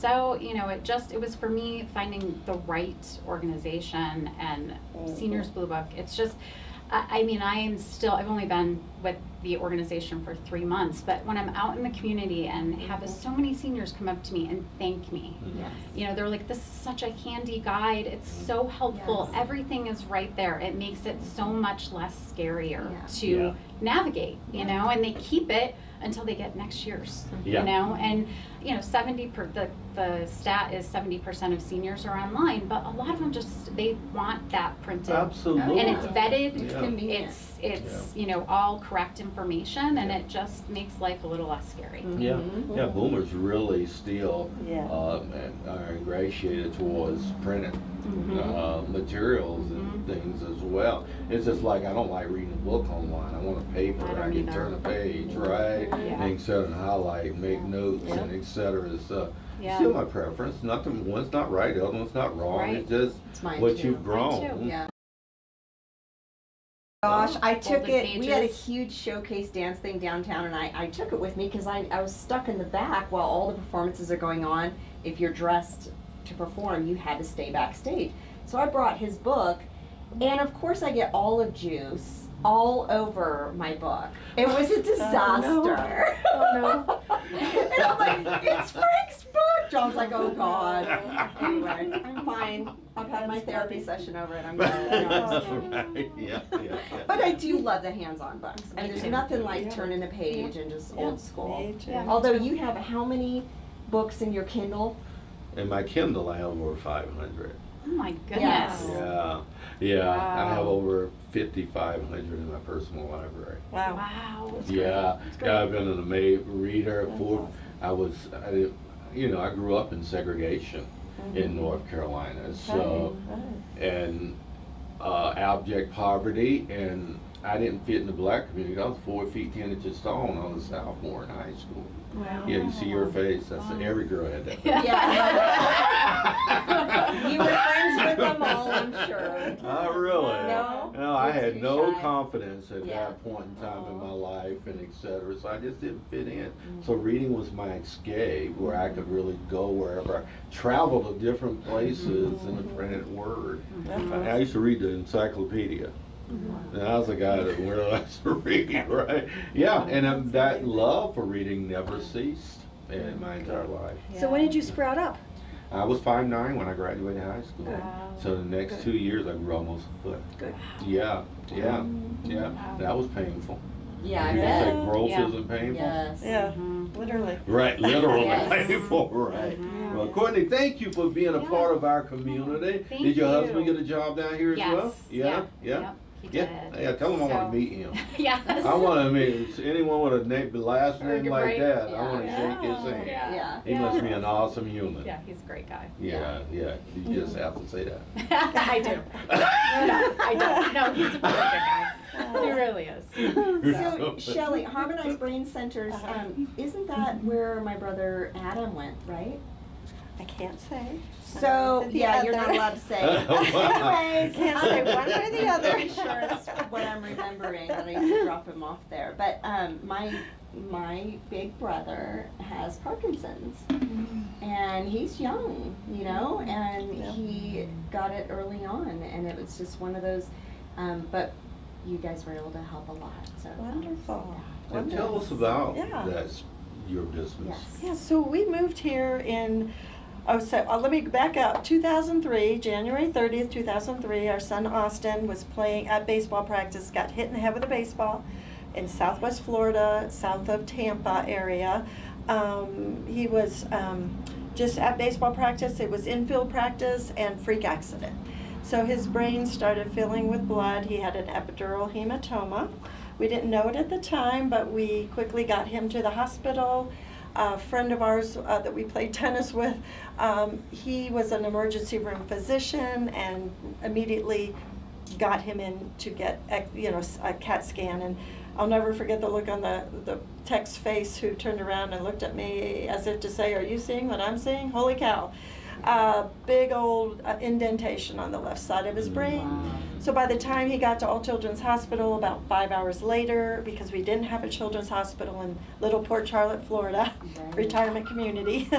So it was for me finding the right organization and Seniors Blue Book. It's just, I've only been with the organization for 3 months, but when I'm out in the community and have so many seniors come up to me and thank me, Yes. they're like, this is such a handy guide. It's so helpful. Yes. Everything is right there. It makes it so much less scarier Yeah. to Yeah. navigate, and they keep it until they get next year's, Yeah. and 70 the stat is 70% of seniors are online, but a lot of them they want that printed. Absolutely. And it's vetted. Yeah. Convenient. It's all correct information, and it just makes life a little less scary. Yeah, Mhm. yeah, boomers really still Yeah. are ingratiated towards printed Mhm. materials and things as well. It's just like I don't like reading a book online. I want a paper. I I don't can either. turn a page, right? Yeah. And set and highlight, make notes, Yeah. and et cetera. So Yeah. still my preference. Nothing. One's not right. The other one's not wrong. Right. It's just It's mine what too. you've grown. Mine too. Yeah. Gosh, I took Folded it. We had a pages. huge showcase dance thing downtown, and I took it with me because I was stuck in the back while all the performances are going on. If you're dressed to perform, you had to stay backstage. So I brought his book, and of course I get olive juice all over my book. It was a disaster. Oh, no. And I'm like, it's Frank's book. John's like, oh God. Anyway, I'm fine. I've had my therapy session over it. I'm good. Right. Yeah, yeah. But I do love the hands-on books, and there's too. nothing like Yeah. turning a page and just Yeah. old school. Me too. Yeah. Although you have how many books in your Kindle? In my Kindle, I have over 500. Oh my goodness. Yes. Yeah. I have Wow. over 5,500 in my personal library. Wow. Wow. Yeah, yeah, I've been an amazing reader. That's I grew up in segregation in North Carolina, so and abject poverty, and I didn't fit in the black community. I was 4 feet 10 inches tall, and I was a sophomore in high school. Wow. Yeah, you see your face. That's every girl had that. Yeah. You were friends with them all, I'm sure. Really? No? No, I You're had too no shy. confidence at Yeah. that point in time in my life and et cetera, so I just didn't fit in. So reading was my escape where I could really go wherever, travel to different places in the printed word. That's I used to read the encyclopedia. That's a guy that really likes to read, right? Yeah, and that love for reading never ceased in my entire life. So when did you sprout up? I was 5'9" when I graduated high school. Wow. So the next 2 years I grew almost a foot. Good. Yeah. Wow. That was painful. Yeah, I You bet. say growth Yeah. isn't painful? Yes. Yeah, Mhm. literally. Right, literally Yes. painful, right. Mhm. Well, Courtney, thank you for being a Yeah. part of our community. Thank Did your husband you. get a job down here as Yes. well? Yeah? Yep, he did. Yeah, tell him I want So- to meet him. Yes. I want to meet anyone with a name, last name like Right. that. I Yeah. want to shake his Yeah. hand. Yeah. He must be an awesome human. Yeah, he's a great guy. Yeah. You just have to say that. I do. No, I don't. No, he's a very good guy. He really is. So, Shelley, Harmonized Brain Centers, isn't that where my brother Adam went, right? I can't say. So, The yeah, you're other. not allowed to say. Wow. Anyways. Can't say one way or the other. I'm sure it's what I'm remembering, that I used to drop him off there. But my big brother has Parkinson's, and he's young, you know, and Yeah. he got it early on, and it was just one of those, but you guys were able to help a lot, so. Wonderful. And tell us about Yeah. your business. Yes. Yeah, so we moved here in, let me back up. 2003, January 30th, 2003, our son Austin was playing at baseball practice, got hit in the head with a baseball in Southwest Florida, south of Tampa area. He was just at baseball practice. It was infield practice and freak accident. So his brain started filling with blood. He had an epidural hematoma. We didn't know it at the time, but we quickly got him to the hospital. A friend of ours that we played tennis with, he was an emergency room physician and immediately got him in to get a CAT scan. And I'll never forget the look on the tech's face who turned around and looked at me as if to say, "Are you seeing what I'm seeing? Holy cow." Big old indentation on the left side of his brain. So by the time he got to All Children's Hospital, about 5 hours later, because we didn't have a children's hospital in Little Port Charlotte, Florida, Right. retirement community,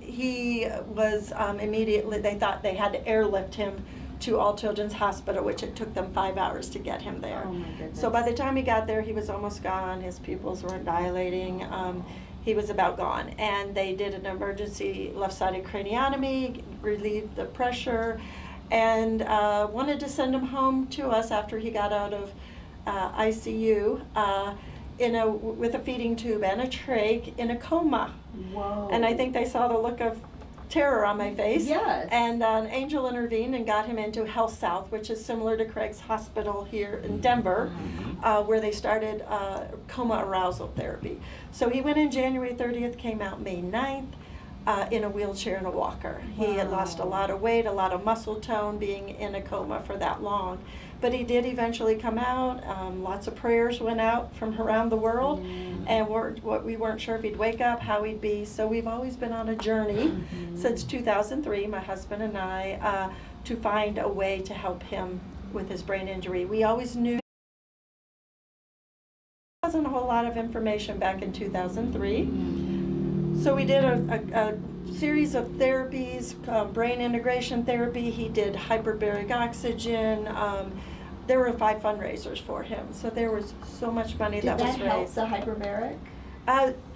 he was immediately, they thought they had to airlift him to All Children's Hospital, which it took them 5 hours to get him there. Oh, my goodness. So by the time he got there, he was almost gone. His pupils weren't dilating. He was about gone. And they did an emergency left-sided craniotomy, relieved the pressure, and wanted to send him home to us after he got out of ICU with a feeding tube and a trach in a coma. Whoa. And I think they saw the look of terror on my face. Yes. And an angel intervened and got him into Health South, which is similar to Craig's Hospital here in Denver, where they started coma arousal therapy. So he went in January 30th, came out May 9th. In a wheelchair and a walker. He had lost a lot of weight, a lot of muscle tone being in a coma for that long. But he did eventually come out. Lots of prayers went out from around the world. And we weren't sure if he'd wake up, how he'd be. So we've always been on a journey since 2003, my husband and I, to find a way to help him with his brain injury. We always knew there wasn't a whole lot of information back in 2003. So we did a series of therapies, brain integration therapy. He did hyperbaric oxygen. There were 5 fundraisers for him. So there was so much money Did that was that help raised. the hyperbaric?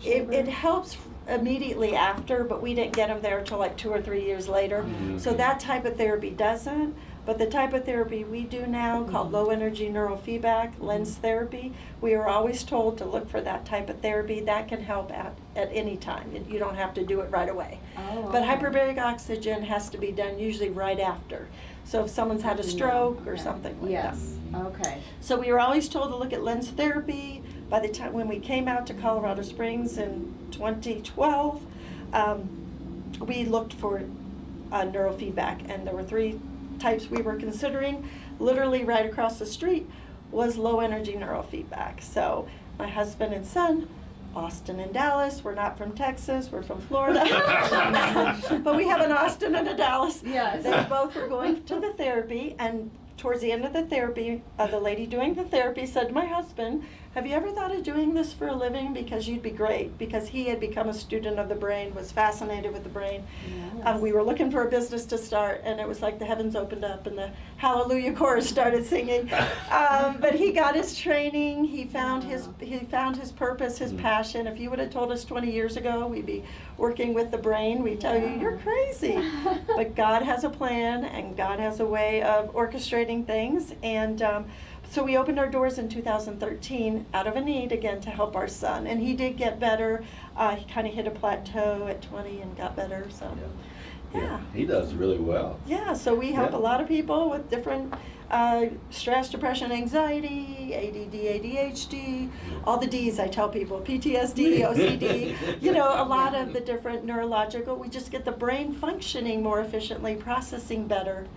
It helps immediately after, but we didn't get him there until like 2 or 3 years later. So that type of therapy doesn't. But the type of therapy we do now, called low energy neurofeedback, lens therapy, we are always told to look for that type of therapy. That can help at any time. You don't have to do it right away. Oh, But okay. hyperbaric oxygen has to be done usually right after. So if someone's had a stroke or Okay. something like that. Yes, okay. So we were always told to look at lens therapy. By the time when we came out to Colorado Springs in 2012, we looked for neurofeedback, and there were 3 types we were considering. Literally right across the street was low energy neurofeedback. So my husband and son, Austin and Dallas, we're not from Texas, we're from Florida. But we have an Austin and a Dallas. Yes. They both were going to the therapy, and towards the end of the therapy, the lady doing the therapy said to my husband, have you ever thought of doing this for a living? Because you'd be great. Because he had become a student of the brain, was fascinated with the brain. We were looking for a business to start, and it was like the heavens opened up and the Hallelujah chorus started singing. But he got his training. He found his purpose, his passion. If you would have told us 20 years ago we'd be working with the brain, we'd tell you you're crazy. But God has a plan, and God has a way of orchestrating things. And so we opened our doors in 2013 out of a need again to help our son, and he did get better. He kind of hit a plateau at 20 and got better. So, yeah. He does really well. Yeah. So we help Yeah. a lot of people with different stress, depression, anxiety, ADD, ADHD, all the D's. I tell people PTSD, OCD. You know, a lot of the different neurological. We just get the brain functioning more efficiently, processing better.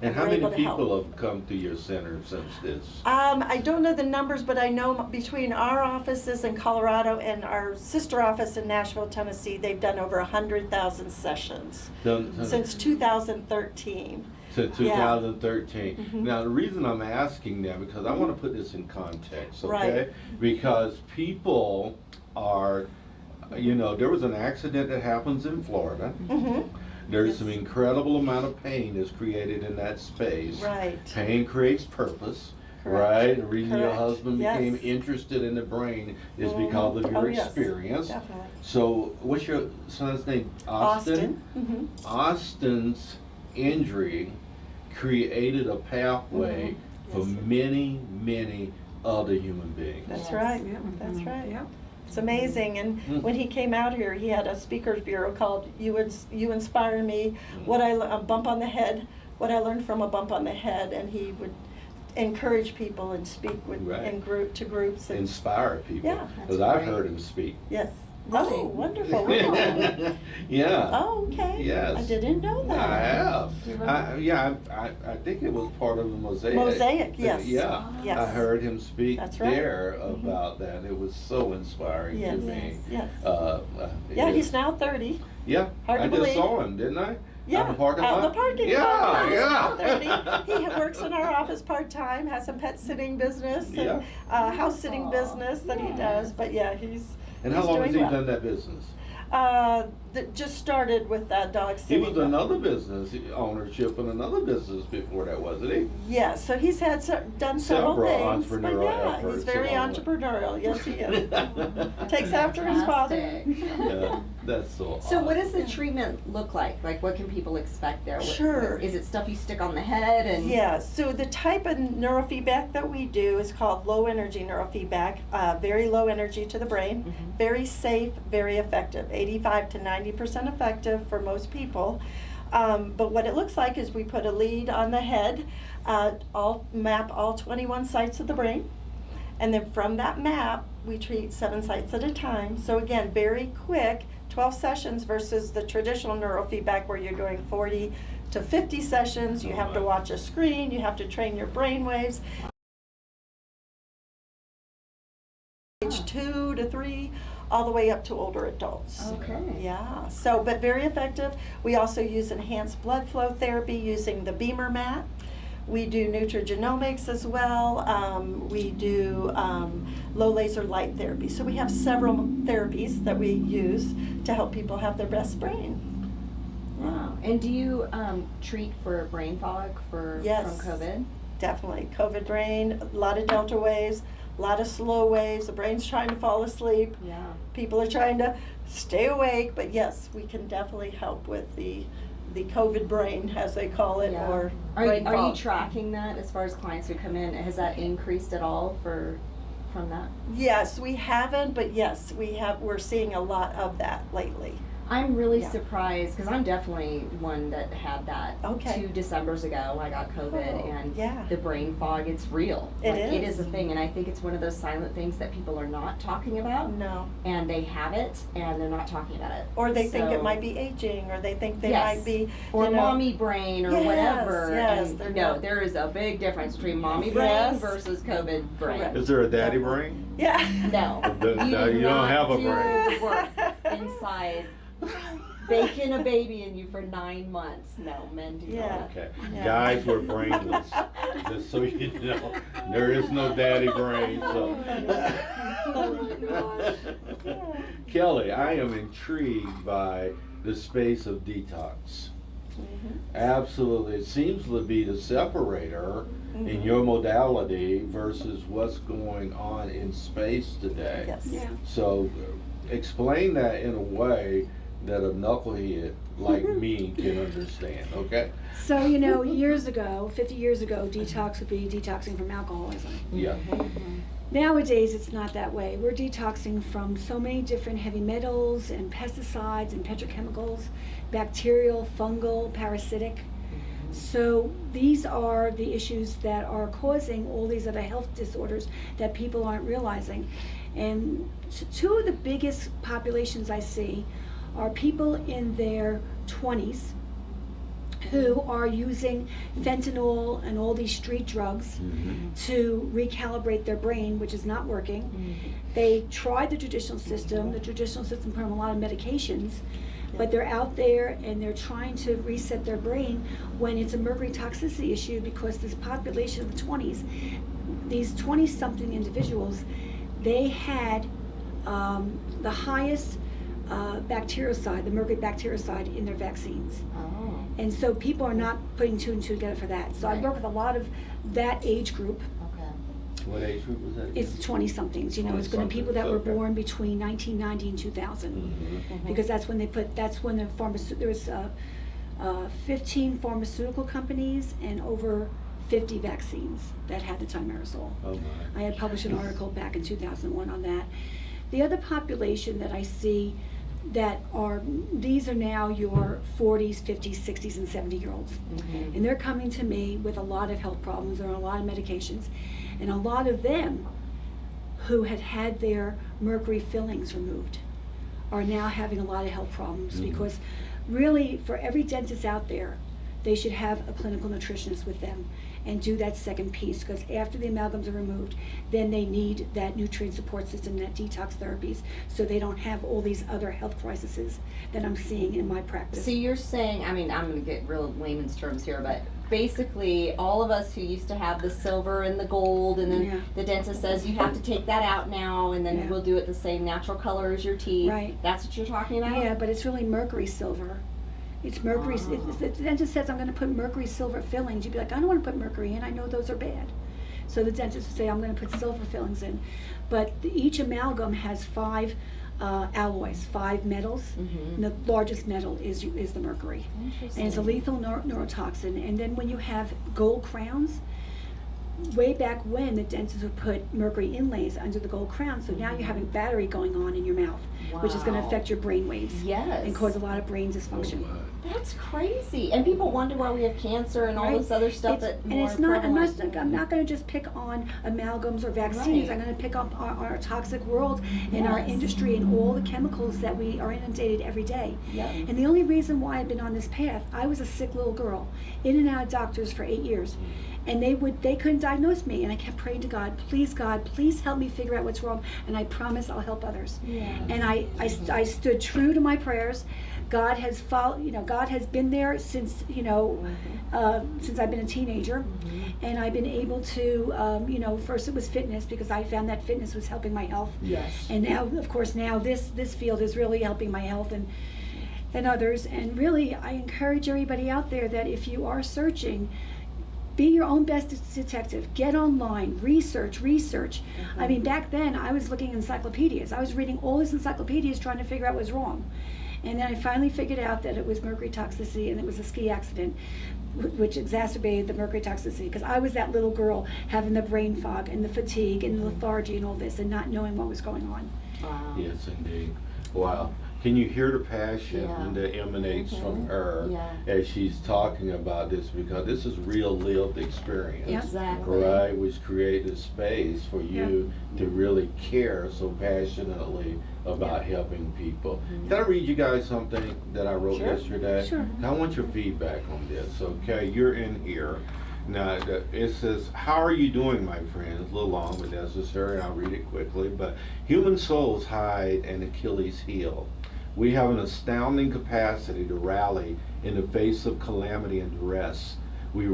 And how we're many able to help. people have come to your center since this? I don't know the numbers, but I know between our offices in Colorado and our sister office in Nashville, Tennessee, they've done over 100,000 sessions since 2013. Since Yeah. 2013. Mhm. Now, the reason I'm asking that, because I want to put this in context, okay? Right. Because people are, you know, there was an accident that happens in Florida. Mm-hmm. There's Yes. some incredible amount of pain that's created in that space. Right. Pain creates purpose, Correct. right? The reason your Correct. husband became Yes. interested in the brain is Mhm. because of your Oh, yes. experience. Definitely. So, what's your son's name? Austin? Mm-hmm. Austin's injury created a pathway for Yes. many other human beings. That's Yes. right. Yeah. That's right. Yeah. It's amazing. And Mm. when he came out here, he had a speakers bureau called "You Inspire Me." A bump on the head. What I learned from a bump on the head, and he would encourage people and speak Right. to groups. And, Inspire people. Yeah. Because I've heard him speak. yes. Really? Oh, wonderful. Wow. Yeah. Oh, okay. Yes. I didn't know that. I have. Do you remember? I think it was part of the mosaic. Mosaic, yes. Yeah. Yes. I heard him speak That's right. there Mhm. about that. And it was so inspiring Yes. to me. Yes. Yeah, He's now 30. Yeah, Hard I to just believe. saw him, didn't I? Yeah, Out in the parking out lot? in the parking Yeah, lot. He's yeah. now 30. He works in our office part-time, has a pet sitting business and Yeah. house sitting business that he does. But yeah, he's And how he's long doing has he well. done that business? That just started with that dog He sitting. was another business ownership in another business before that, wasn't he? Yeah, so he's had done several Several things. But entrepreneurial yeah, efforts he's very along the way. entrepreneurial. Yes, he is. Takes after his father. Fantastic. Yeah, that's so awesome. So what does the treatment look like? Like what can people expect there? Sure. Is it stuff you stick on the head and? Yeah, so the type of neurofeedback that we do is called low energy neurofeedback, very low energy to the brain, Mhm. very safe, very effective, 85 to 90% effective for most people. But what it looks like is we put a lead on the head, map all 21 sites of the brain, and then from that map, we treat 7 sites at a time. So again, very quick, 12 sessions versus the traditional neurofeedback where you're doing 40 to 50 sessions. You have to watch a screen, you have to train your brain waves. Age 2 to 3, all the way up to older adults. Okay. Yeah, so, but very effective. We also use enhanced blood flow therapy using the Beamer mat. We do nutrigenomics as well. We do low laser light therapy. So we have several therapies that we use to help people have their best brain. Wow. And do you treat for brain fog Yes. from COVID? Definitely. COVID brain, a lot of delta waves, a lot of slow waves. The brain's trying to fall asleep. Yeah. People are trying to stay awake. But yes, we can definitely help with the COVID brain, as they call it, Yeah. or Are brain you fog. tracking that as far as clients who come in? Has that increased at all from that? Yes, we haven't, but yes, we're seeing a lot of that lately. I'm really Yeah. surprised because I'm definitely one that had that Okay. 2 Decembers ago. I got COVID Oh, and yeah. the brain fog, it's real. It It is. is a thing, and I think it's one of those silent things that people are not talking about, No. and they have it and they're not talking about it. Or they think it So- might be aging, or they think they Yes. might be, or you know, mommy brain or Yes, whatever. yes, and they're no, not- there is a big difference between mommy brain Yes. versus COVID brain. Correct. Is there a daddy brain? Yeah. No, No, you don't have a do brain. work inside baking a baby in you for 9 months. No, men do Yeah. not. Okay, Yeah. guys were brainless, just so you know. There is no daddy brain, so. Kelly, I am intrigued by the space of detox. Absolutely, it seems to be the separator in your modality versus what's going on in space today. Yes. Yeah. So, explain that in a way that a knucklehead like me can understand, okay? So, you know, years ago, 50 years ago, detox would be detoxing from alcoholism. Yeah. Nowadays, it's not that way. We're detoxing from so many different heavy metals and pesticides and petrochemicals, bacterial, fungal, parasitic. So these are the issues that are causing all these other health disorders that people aren't realizing. And two of the biggest populations I see are people in their 20s who are using fentanyl and all these street drugs to recalibrate their brain, which is not working. They tried the traditional system put them on a lot of medications, but they're out there and they're trying to reset their brain when it's a mercury toxicity issue, because this population of the 20s, these 20-something individuals, they had the highest bactericide, the mercury bactericide in their vaccines. Oh. And so people are not putting two and two together for that. So I Right. work with a lot of that age group. Okay. What age group was that? It's 20-somethings, you know, it's gonna be people that were 20-somethings, okay. born between 1990 and 2000. Mhm. Because that's when there was 15 pharmaceutical companies and over 50 vaccines that had the thimerosal. Oh my. I had published an article back in 2001 on that. The other population that I see these are now your 40s, 50s, 60s, and 70-year-olds. And they're coming to me with a lot of health problems, they're on a lot of medications. And a lot of them who had their mercury fillings removed are now having a lot of health problems, because really, for every dentist out there, they should have a clinical nutritionist with them and do that second piece, because after the amalgams are removed, then they need that nutrient support system, that detox therapies, so they don't have all these other health crises that I'm seeing in my practice. So you're saying, I mean, I'm gonna get real layman's terms here, but basically, all of us who used to have the silver and the gold, and then Yeah. the dentist says you have to take that out now, and then Yeah. we'll do it the same natural color as your teeth. Right. That's what you're talking about? Yeah, but it's really mercury silver. It's mercury, if the dentist says, I'm gonna put mercury silver fillings, you'd be like, I don't wanna put mercury in, I know those are bad. So the dentist would say, I'm gonna put silver fillings in. But each amalgam has 5 alloys, 5 metals. And the largest metal is the mercury. And it's a lethal neurotoxin. And then when you have gold crowns, way back when the dentist would put mercury inlays under the gold crown, so now you have a battery going on in your mouth, which is gonna Wow. affect your brain waves. Yes. And cause a lot of brain Oh dysfunction. my. That's crazy. And people wonder why we have cancer and all Right? this other stuff It's- that and more it's not, prevalent. I'm not gonna just pick on amalgams or vaccines, Right. I'm gonna pick up our toxic world and our Yes. industry and all the chemicals that we are inundated every day. Yep. And the only reason why I've been on this path, I was a sick little girl, in and out of doctors for 8 years. And they couldn't diagnose me, and I kept praying to God, please help me figure out what's wrong, and I promise I'll help others. Yeah. And I stood true to my prayers. God has God has been there since, since I've been a teenager. And I've been able to, first it was fitness, because I found that fitness was helping my health. Yes. And now, of course, this field is really helping my health and others. And really, I encourage everybody out there that if you are searching, be your own best detective. Get online, research. I mean, back then, I was looking in encyclopedias. I was reading all these encyclopedias trying to figure out what was wrong. And then I finally figured out that it was mercury toxicity, and it was a ski accident, which exacerbated the mercury toxicity, because I was that little girl having the brain fog and the fatigue and the lethargy and all this, and not knowing what was going on. Wow. Yes, indeed. Wow. Can you hear the passion Yeah. that emanates from her Yeah. as she's talking about this? Because this is real lived experience. Yeah. Exactly. Right, which created space for you to really care so passionately about helping people. Can I read you guys something that I wrote Sure. yesterday? Sure. I want your feedback on this, okay? You're in here. Now, it says, how are you doing, my friends? A little long but necessary, and I'll read it quickly. But human souls hide and Achilles heel. We have an astounding capacity to rally in the face of calamity and duress. We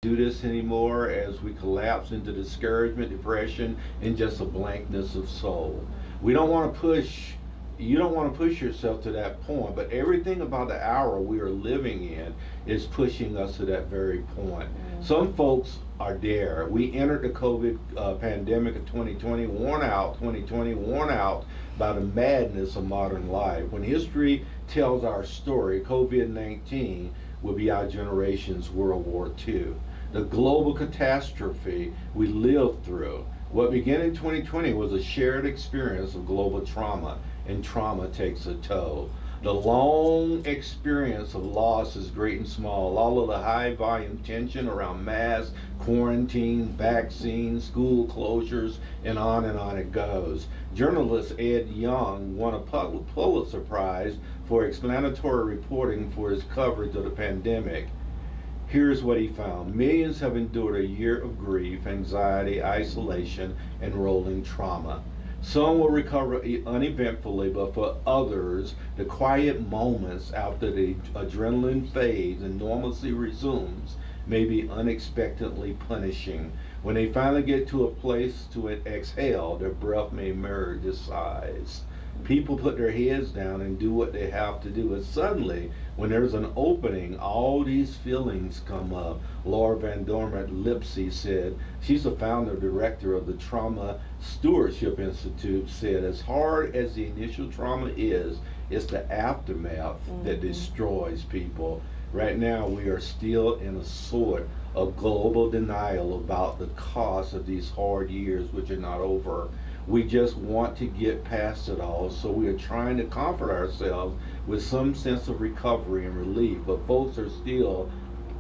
do this anymore as we collapse into discouragement, depression, and just a blankness of soul. We don't want to push, you don't want to push yourself to that point, but everything about the hour we are living in is pushing us to that very point. Some folks are there. We entered the COVID pandemic of 2020, worn out by the madness of modern life. When history tells our story, COVID-19 will be our generation's World War II. The global catastrophe we lived through. What began in 2020 was a shared experience of global trauma, and trauma takes a toll. The long experience of loss is great and small. All of the high volume tension around masks, quarantine, vaccines, school closures, and on it goes. Journalist Ed Young won a Pulitzer Prize for explanatory reporting for his coverage of the pandemic. Here's what he found. Millions have endured a year of grief, anxiety, isolation, and rolling trauma. Some will recover uneventfully, but for others, the quiet moments after the adrenaline fades and normalcy resumes may be unexpectedly punishing. When they finally get to a place to exhale, their breath may mirror the sighs. People put their heads down and do what they have to do, and suddenly, when there's an opening, all these feelings come up. Laura Van Dorm at Lipsy said, she's the founder director of the Trauma Stewardship Institute, said as hard as the initial trauma is, it's the aftermath that destroys people. Right now we are still in a sort of global denial about the cost of these hard years, which are not over. We just want to get past it all, so we are trying to comfort ourselves with some sense of recovery and relief, but folks are still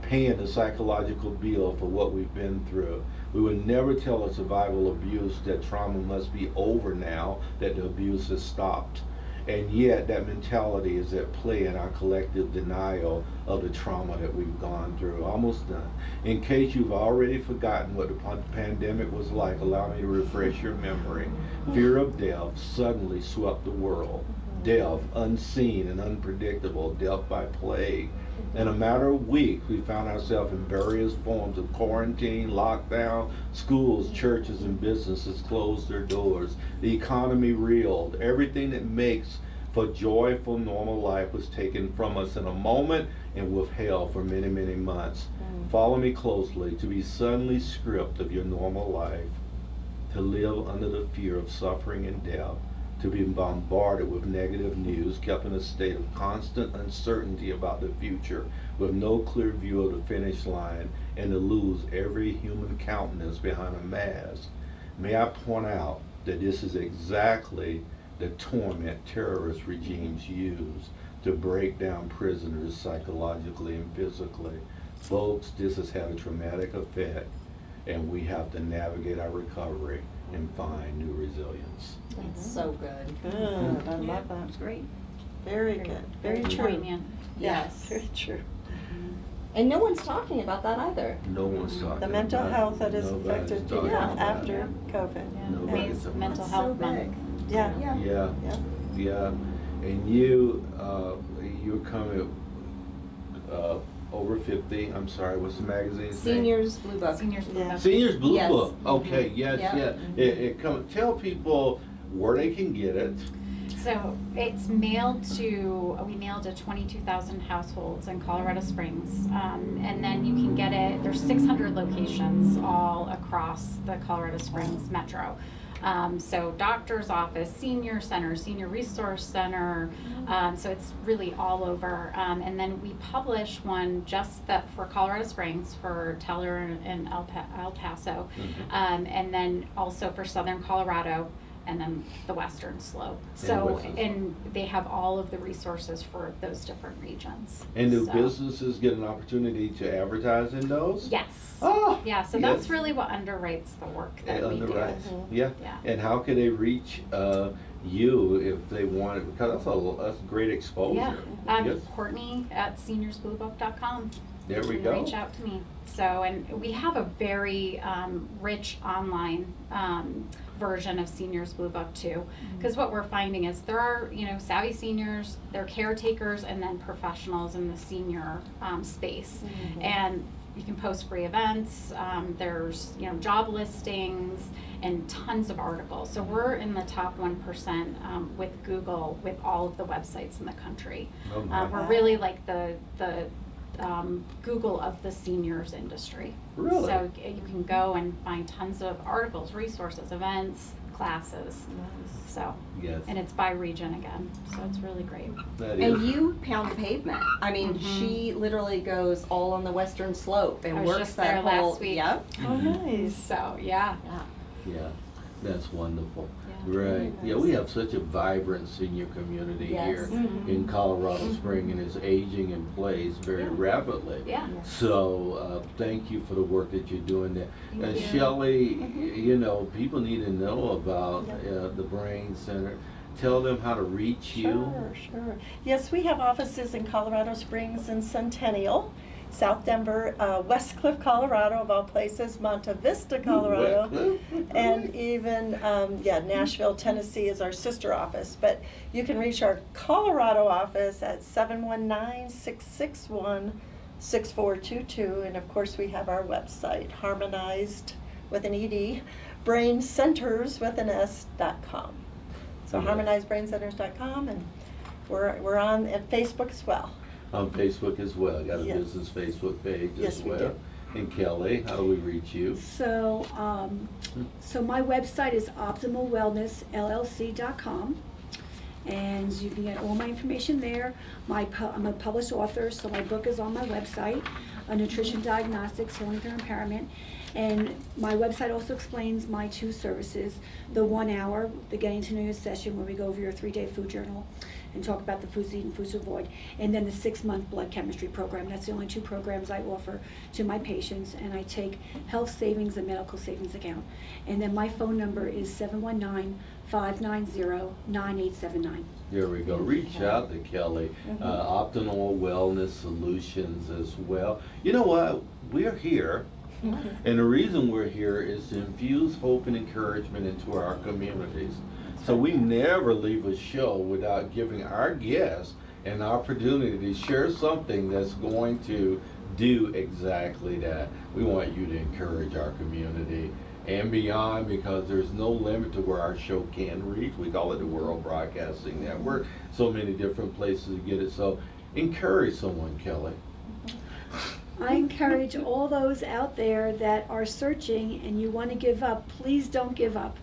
paying the psychological bill for what we've been through. We would never tell a survival abuse that trauma must be over now, that the abuse has stopped. And yet that mentality is at play in our collective denial of the trauma that we've gone through. Almost done. In case you've already forgotten what the pandemic was like, allow me to refresh your memory. Fear of death suddenly swept the world. Death, unseen and unpredictable, death by plague. In a matter of weeks, we found ourselves in various forms of quarantine, lockdown, schools, churches, and businesses closed their doors. The economy reeled. Everything that makes for joyful, normal life was taken from us in a moment and withheld for many, many months. Follow me closely. To be suddenly stripped of your normal life, to live under the fear of suffering and death, to be bombarded with negative news, kept in a state of constant uncertainty about the future, with no clear view of the finish line, and to lose every human countenance behind a mask. May I point out that this is exactly the torment terrorist regimes use to break down prisoners psychologically and physically. Folks, this has had a traumatic effect, and we have to navigate our recovery and find new resilience. That's so good. Good, I love that. That's great. Very good, very Very true. poignant. Yes. Very true. And no one's talking about that either. No one's talking The mental about it. health that is Nobody's affected talking people about it. after COVID. Yeah. Nobody's May's talking mental That's health so month. big. Yeah. Yeah. Yeah, Yeah. yeah, and you're coming over 50. I'm sorry, what's the magazine's name? Seniors Blue Book. Seniors Blue Yeah. Book. Seniors Blue Yes. Book. Okay, yes, Yep. yeah. It tell people where they can get it. So it's mailed to, we mailed to 22,000 households in Colorado Springs. And then you can get it, there's 600 locations all across the Colorado Springs metro. So doctor's office, senior center, senior resource center. So it's really all over. And then we publish one just that for Colorado Springs, for Teller and El Paso. And then also for Southern Colorado, and then the Western Slope. So, Western. and they have all of the resources for those different regions. And do So- businesses get an opportunity to advertise in those? Yes. Oh, Yeah, so yes. that's really what underwrites the work that we do. Underwrites. Yeah. Yeah. And how can they reach you if they want it? Because that's great exposure. Yeah, Yes. Courtney at seniorsbluebook.com. There we and go. reach out to me. So, and we have a very rich online version of Seniors Blue Book too, because what we're finding is there are, savvy seniors, they're caretakers, and then professionals in the senior space. And you can post free events, there's, job listings, and tons of articles. So we're in the top 1% with Google, with all of the websites in the country. Oh, my. We're really like the Google of the seniors industry. Really? So you can go and find tons of articles, resources, events, classes. So, Yes. and it's by region again, so it's really great. That And is. you pound pavement. I mean, she literally goes all on the western slope and I was works just that there whole. last week. Yep. Oh, nice. So, yeah. Yeah, that's wonderful. Yeah. Right. Yeah, we have such a vibrant senior community Yes. here in Colorado Springs, and it's aging in place very Yeah. rapidly. Yeah. So thank you for the work that you're doing there. Thank you. Shelley, people need to know about the Brain Center. Tell them how to reach you. Sure. Yes, we have offices in Colorado Springs and Centennial, South Denver, West Cliff, Colorado, of all places, Monte Vista, Colorado, Westcliff. and even, Nashville, Tennessee is our sister office. But you can reach our Colorado office at 719-661-6422. And of course, we have our website, harmonized with an ED, braincenters with an S.com. So Yeah. harmonizedbraincenters.com, and we're on at Facebook as well. On Facebook as well. Got a Yes. business Facebook page Yes, as we well. do. And Kelly, how do we reach you? So, so my website is optimalwellnessllc.com, and you can get all my information there. I'm a published author, so my book is on my website, Nutrition Diagnostics, Healing Through Impairment. And my website also explains my two services, the 1 hour, the Getting to Know You session, where we go over your 3-day food journal and talk about the foods to eat and foods to avoid, and then the 6-month blood chemistry program. That's the only 2 programs I offer to my patients, and I take health savings and medical savings account. And then my phone number is 719-590-9879. There we go. Reach out to Kelly. Optimal Wellness Solutions as well. You know what? We're here. And the reason we're here is to infuse hope and encouragement into our communities. So we never leave a show without giving our guests an opportunity to share something that's going to do exactly that. We want you to encourage our community and beyond, because there's no limit to where our show can reach. We call it the World Broadcasting Network. So many different places to get it. So encourage someone, Kelly. I encourage all those out there that are searching and you want to give up, please don't give up.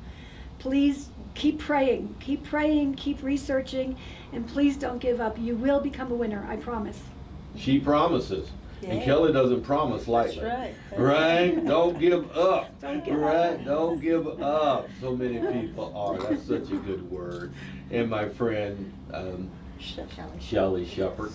Please keep praying, keep researching, and please don't give up. You will become a winner, I promise. She promises. And Yeah. Kelly doesn't promise lightly. That's right. Right? Don't give up. Don't give Right? up. Don't give up. So many people are. That's such a good word. And my friend, Shelley Shepard.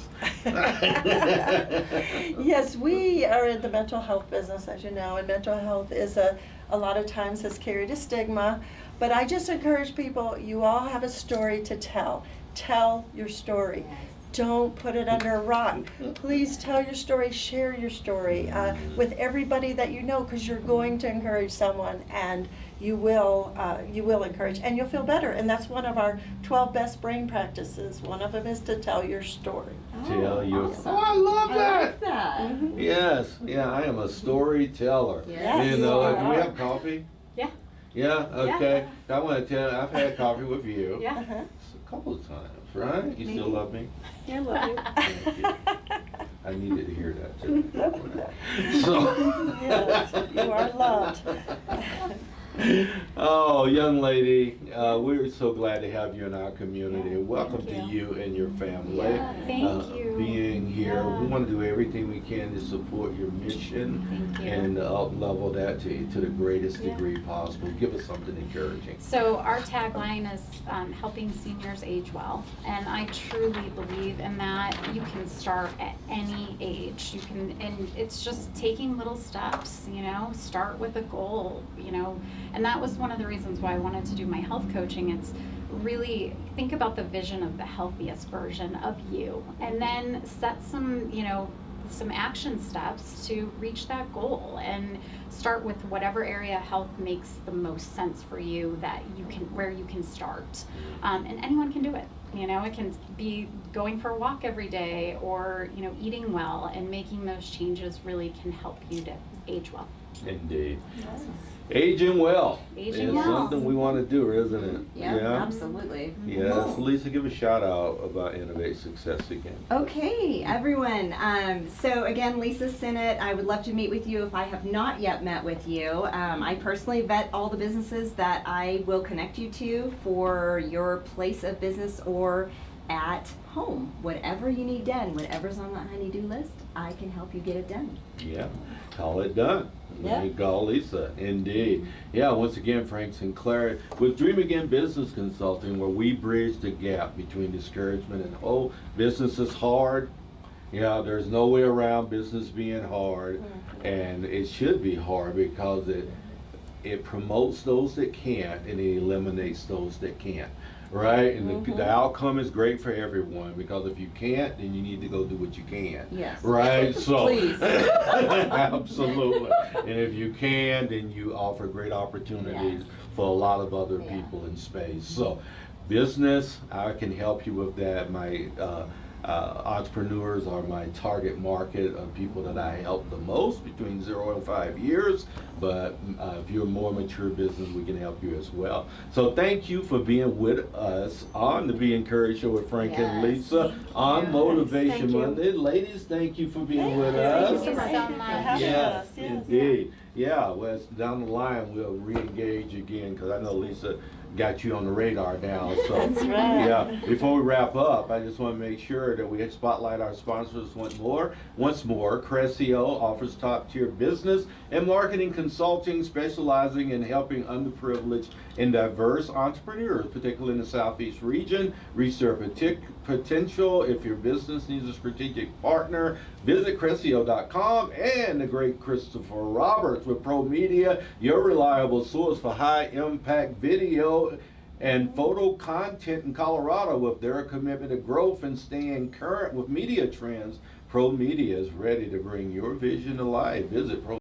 Yes, we are in the mental health business, as you know, and mental health is a lot of times has carried a stigma. But I just encourage people, you all have a story to tell. Tell your story. Don't put it under a rock. Please tell your story, share your story with everybody that you know, because you're going to encourage someone, and you will encourage, and you'll feel better. And that's one of our 12 best brain practices. One of them is to tell your story. Tell you. awesome. Oh, I love I that. like that. Yes. Yeah, I am a storyteller. Yes, You know, you do we are. have coffee? Yeah. Yeah, okay. I want to tell you, I've had coffee with you. Yeah. Uh-huh. A couple of times, right? You still love me? Yeah, I love you. Thank you. I needed to hear that too. So. Yes, you are loved. Oh, young lady, we're so glad to have you in our community. Yeah, Welcome thank to you. you and your family. Yeah, thank you. Being here, Yeah. we want to do everything we can to support your mission Thank you. and up-level that to the greatest Yeah. degree possible. Give us something encouraging. So our tagline is helping seniors age well, and I truly believe in that. You can start at any age. You can, and it's just taking little steps. Start with a goal. And that was one of the reasons why I wanted to do my health coaching. It's really think about the vision of the healthiest version of you, and then set some some action steps to reach that goal, and start with whatever area of health makes the most sense for you, that you can, where you can start. And anyone can do it. You know, it can be going for a walk every day, or, you know, eating well, and making those changes really can help you to age well. Indeed. Aging well. Aging is well. something we want to do, isn't it? Yeah, absolutely. Yes. Lisa, give a shout out about Innovate Success again. Okay, everyone. So again, Lisa Sinnott, I would love to meet with you if I have not yet met with you. I personally vet all the businesses that I will connect you to for your place of business or at home. Whatever you need done, whatever's on that honey-do list, I can help you get it done. Yeah, call it done. Yeah. You call Lisa, indeed. Yeah, once again, Frank Sinclair with Dream Again Business Consulting, where we bridge the gap between discouragement and, oh, business is hard. Yeah, there's no way around business being hard, and it should be hard because it promotes those that can't, and it eliminates those that can't. Right, and the outcome is great for everyone, because if you can't, then you need to go do what you can. Yes. Right, so Please. absolutely. And if you can, then you offer great opportunities Yes. for a lot of other Yeah. people in space. So, business, I can help you with that. My entrepreneurs are my target market of people that I help the most, between 0 and 5 years. But if you're a more mature business, we can help you as well. So thank you for being with us on the Be Encouraged Show with Frank and Yes. Lisa on Yes. Motivation Thank you. Monday. Ladies, thank you for being with Thank us. you so Thank much. you. Yes, Yes. indeed. Yeah, well, it's down the line, we'll re-engage again, because I know Lisa got you on the radar now. So, That's right. yeah, before we wrap up, I just want to make sure that we spotlight our sponsors once more. Cressio offers top-tier business and marketing consulting, specializing in helping underprivileged and diverse entrepreneurs, particularly in the Southeast region, reach their potential. If your business needs a strategic partner, visit Cressio.com. And the great Christopher Roberts with Pro Media, your reliable source for high-impact video and photo content in Colorado. With their commitment to growth and staying current with media trends, Pro Media is ready to bring your vision to life. Visit Pro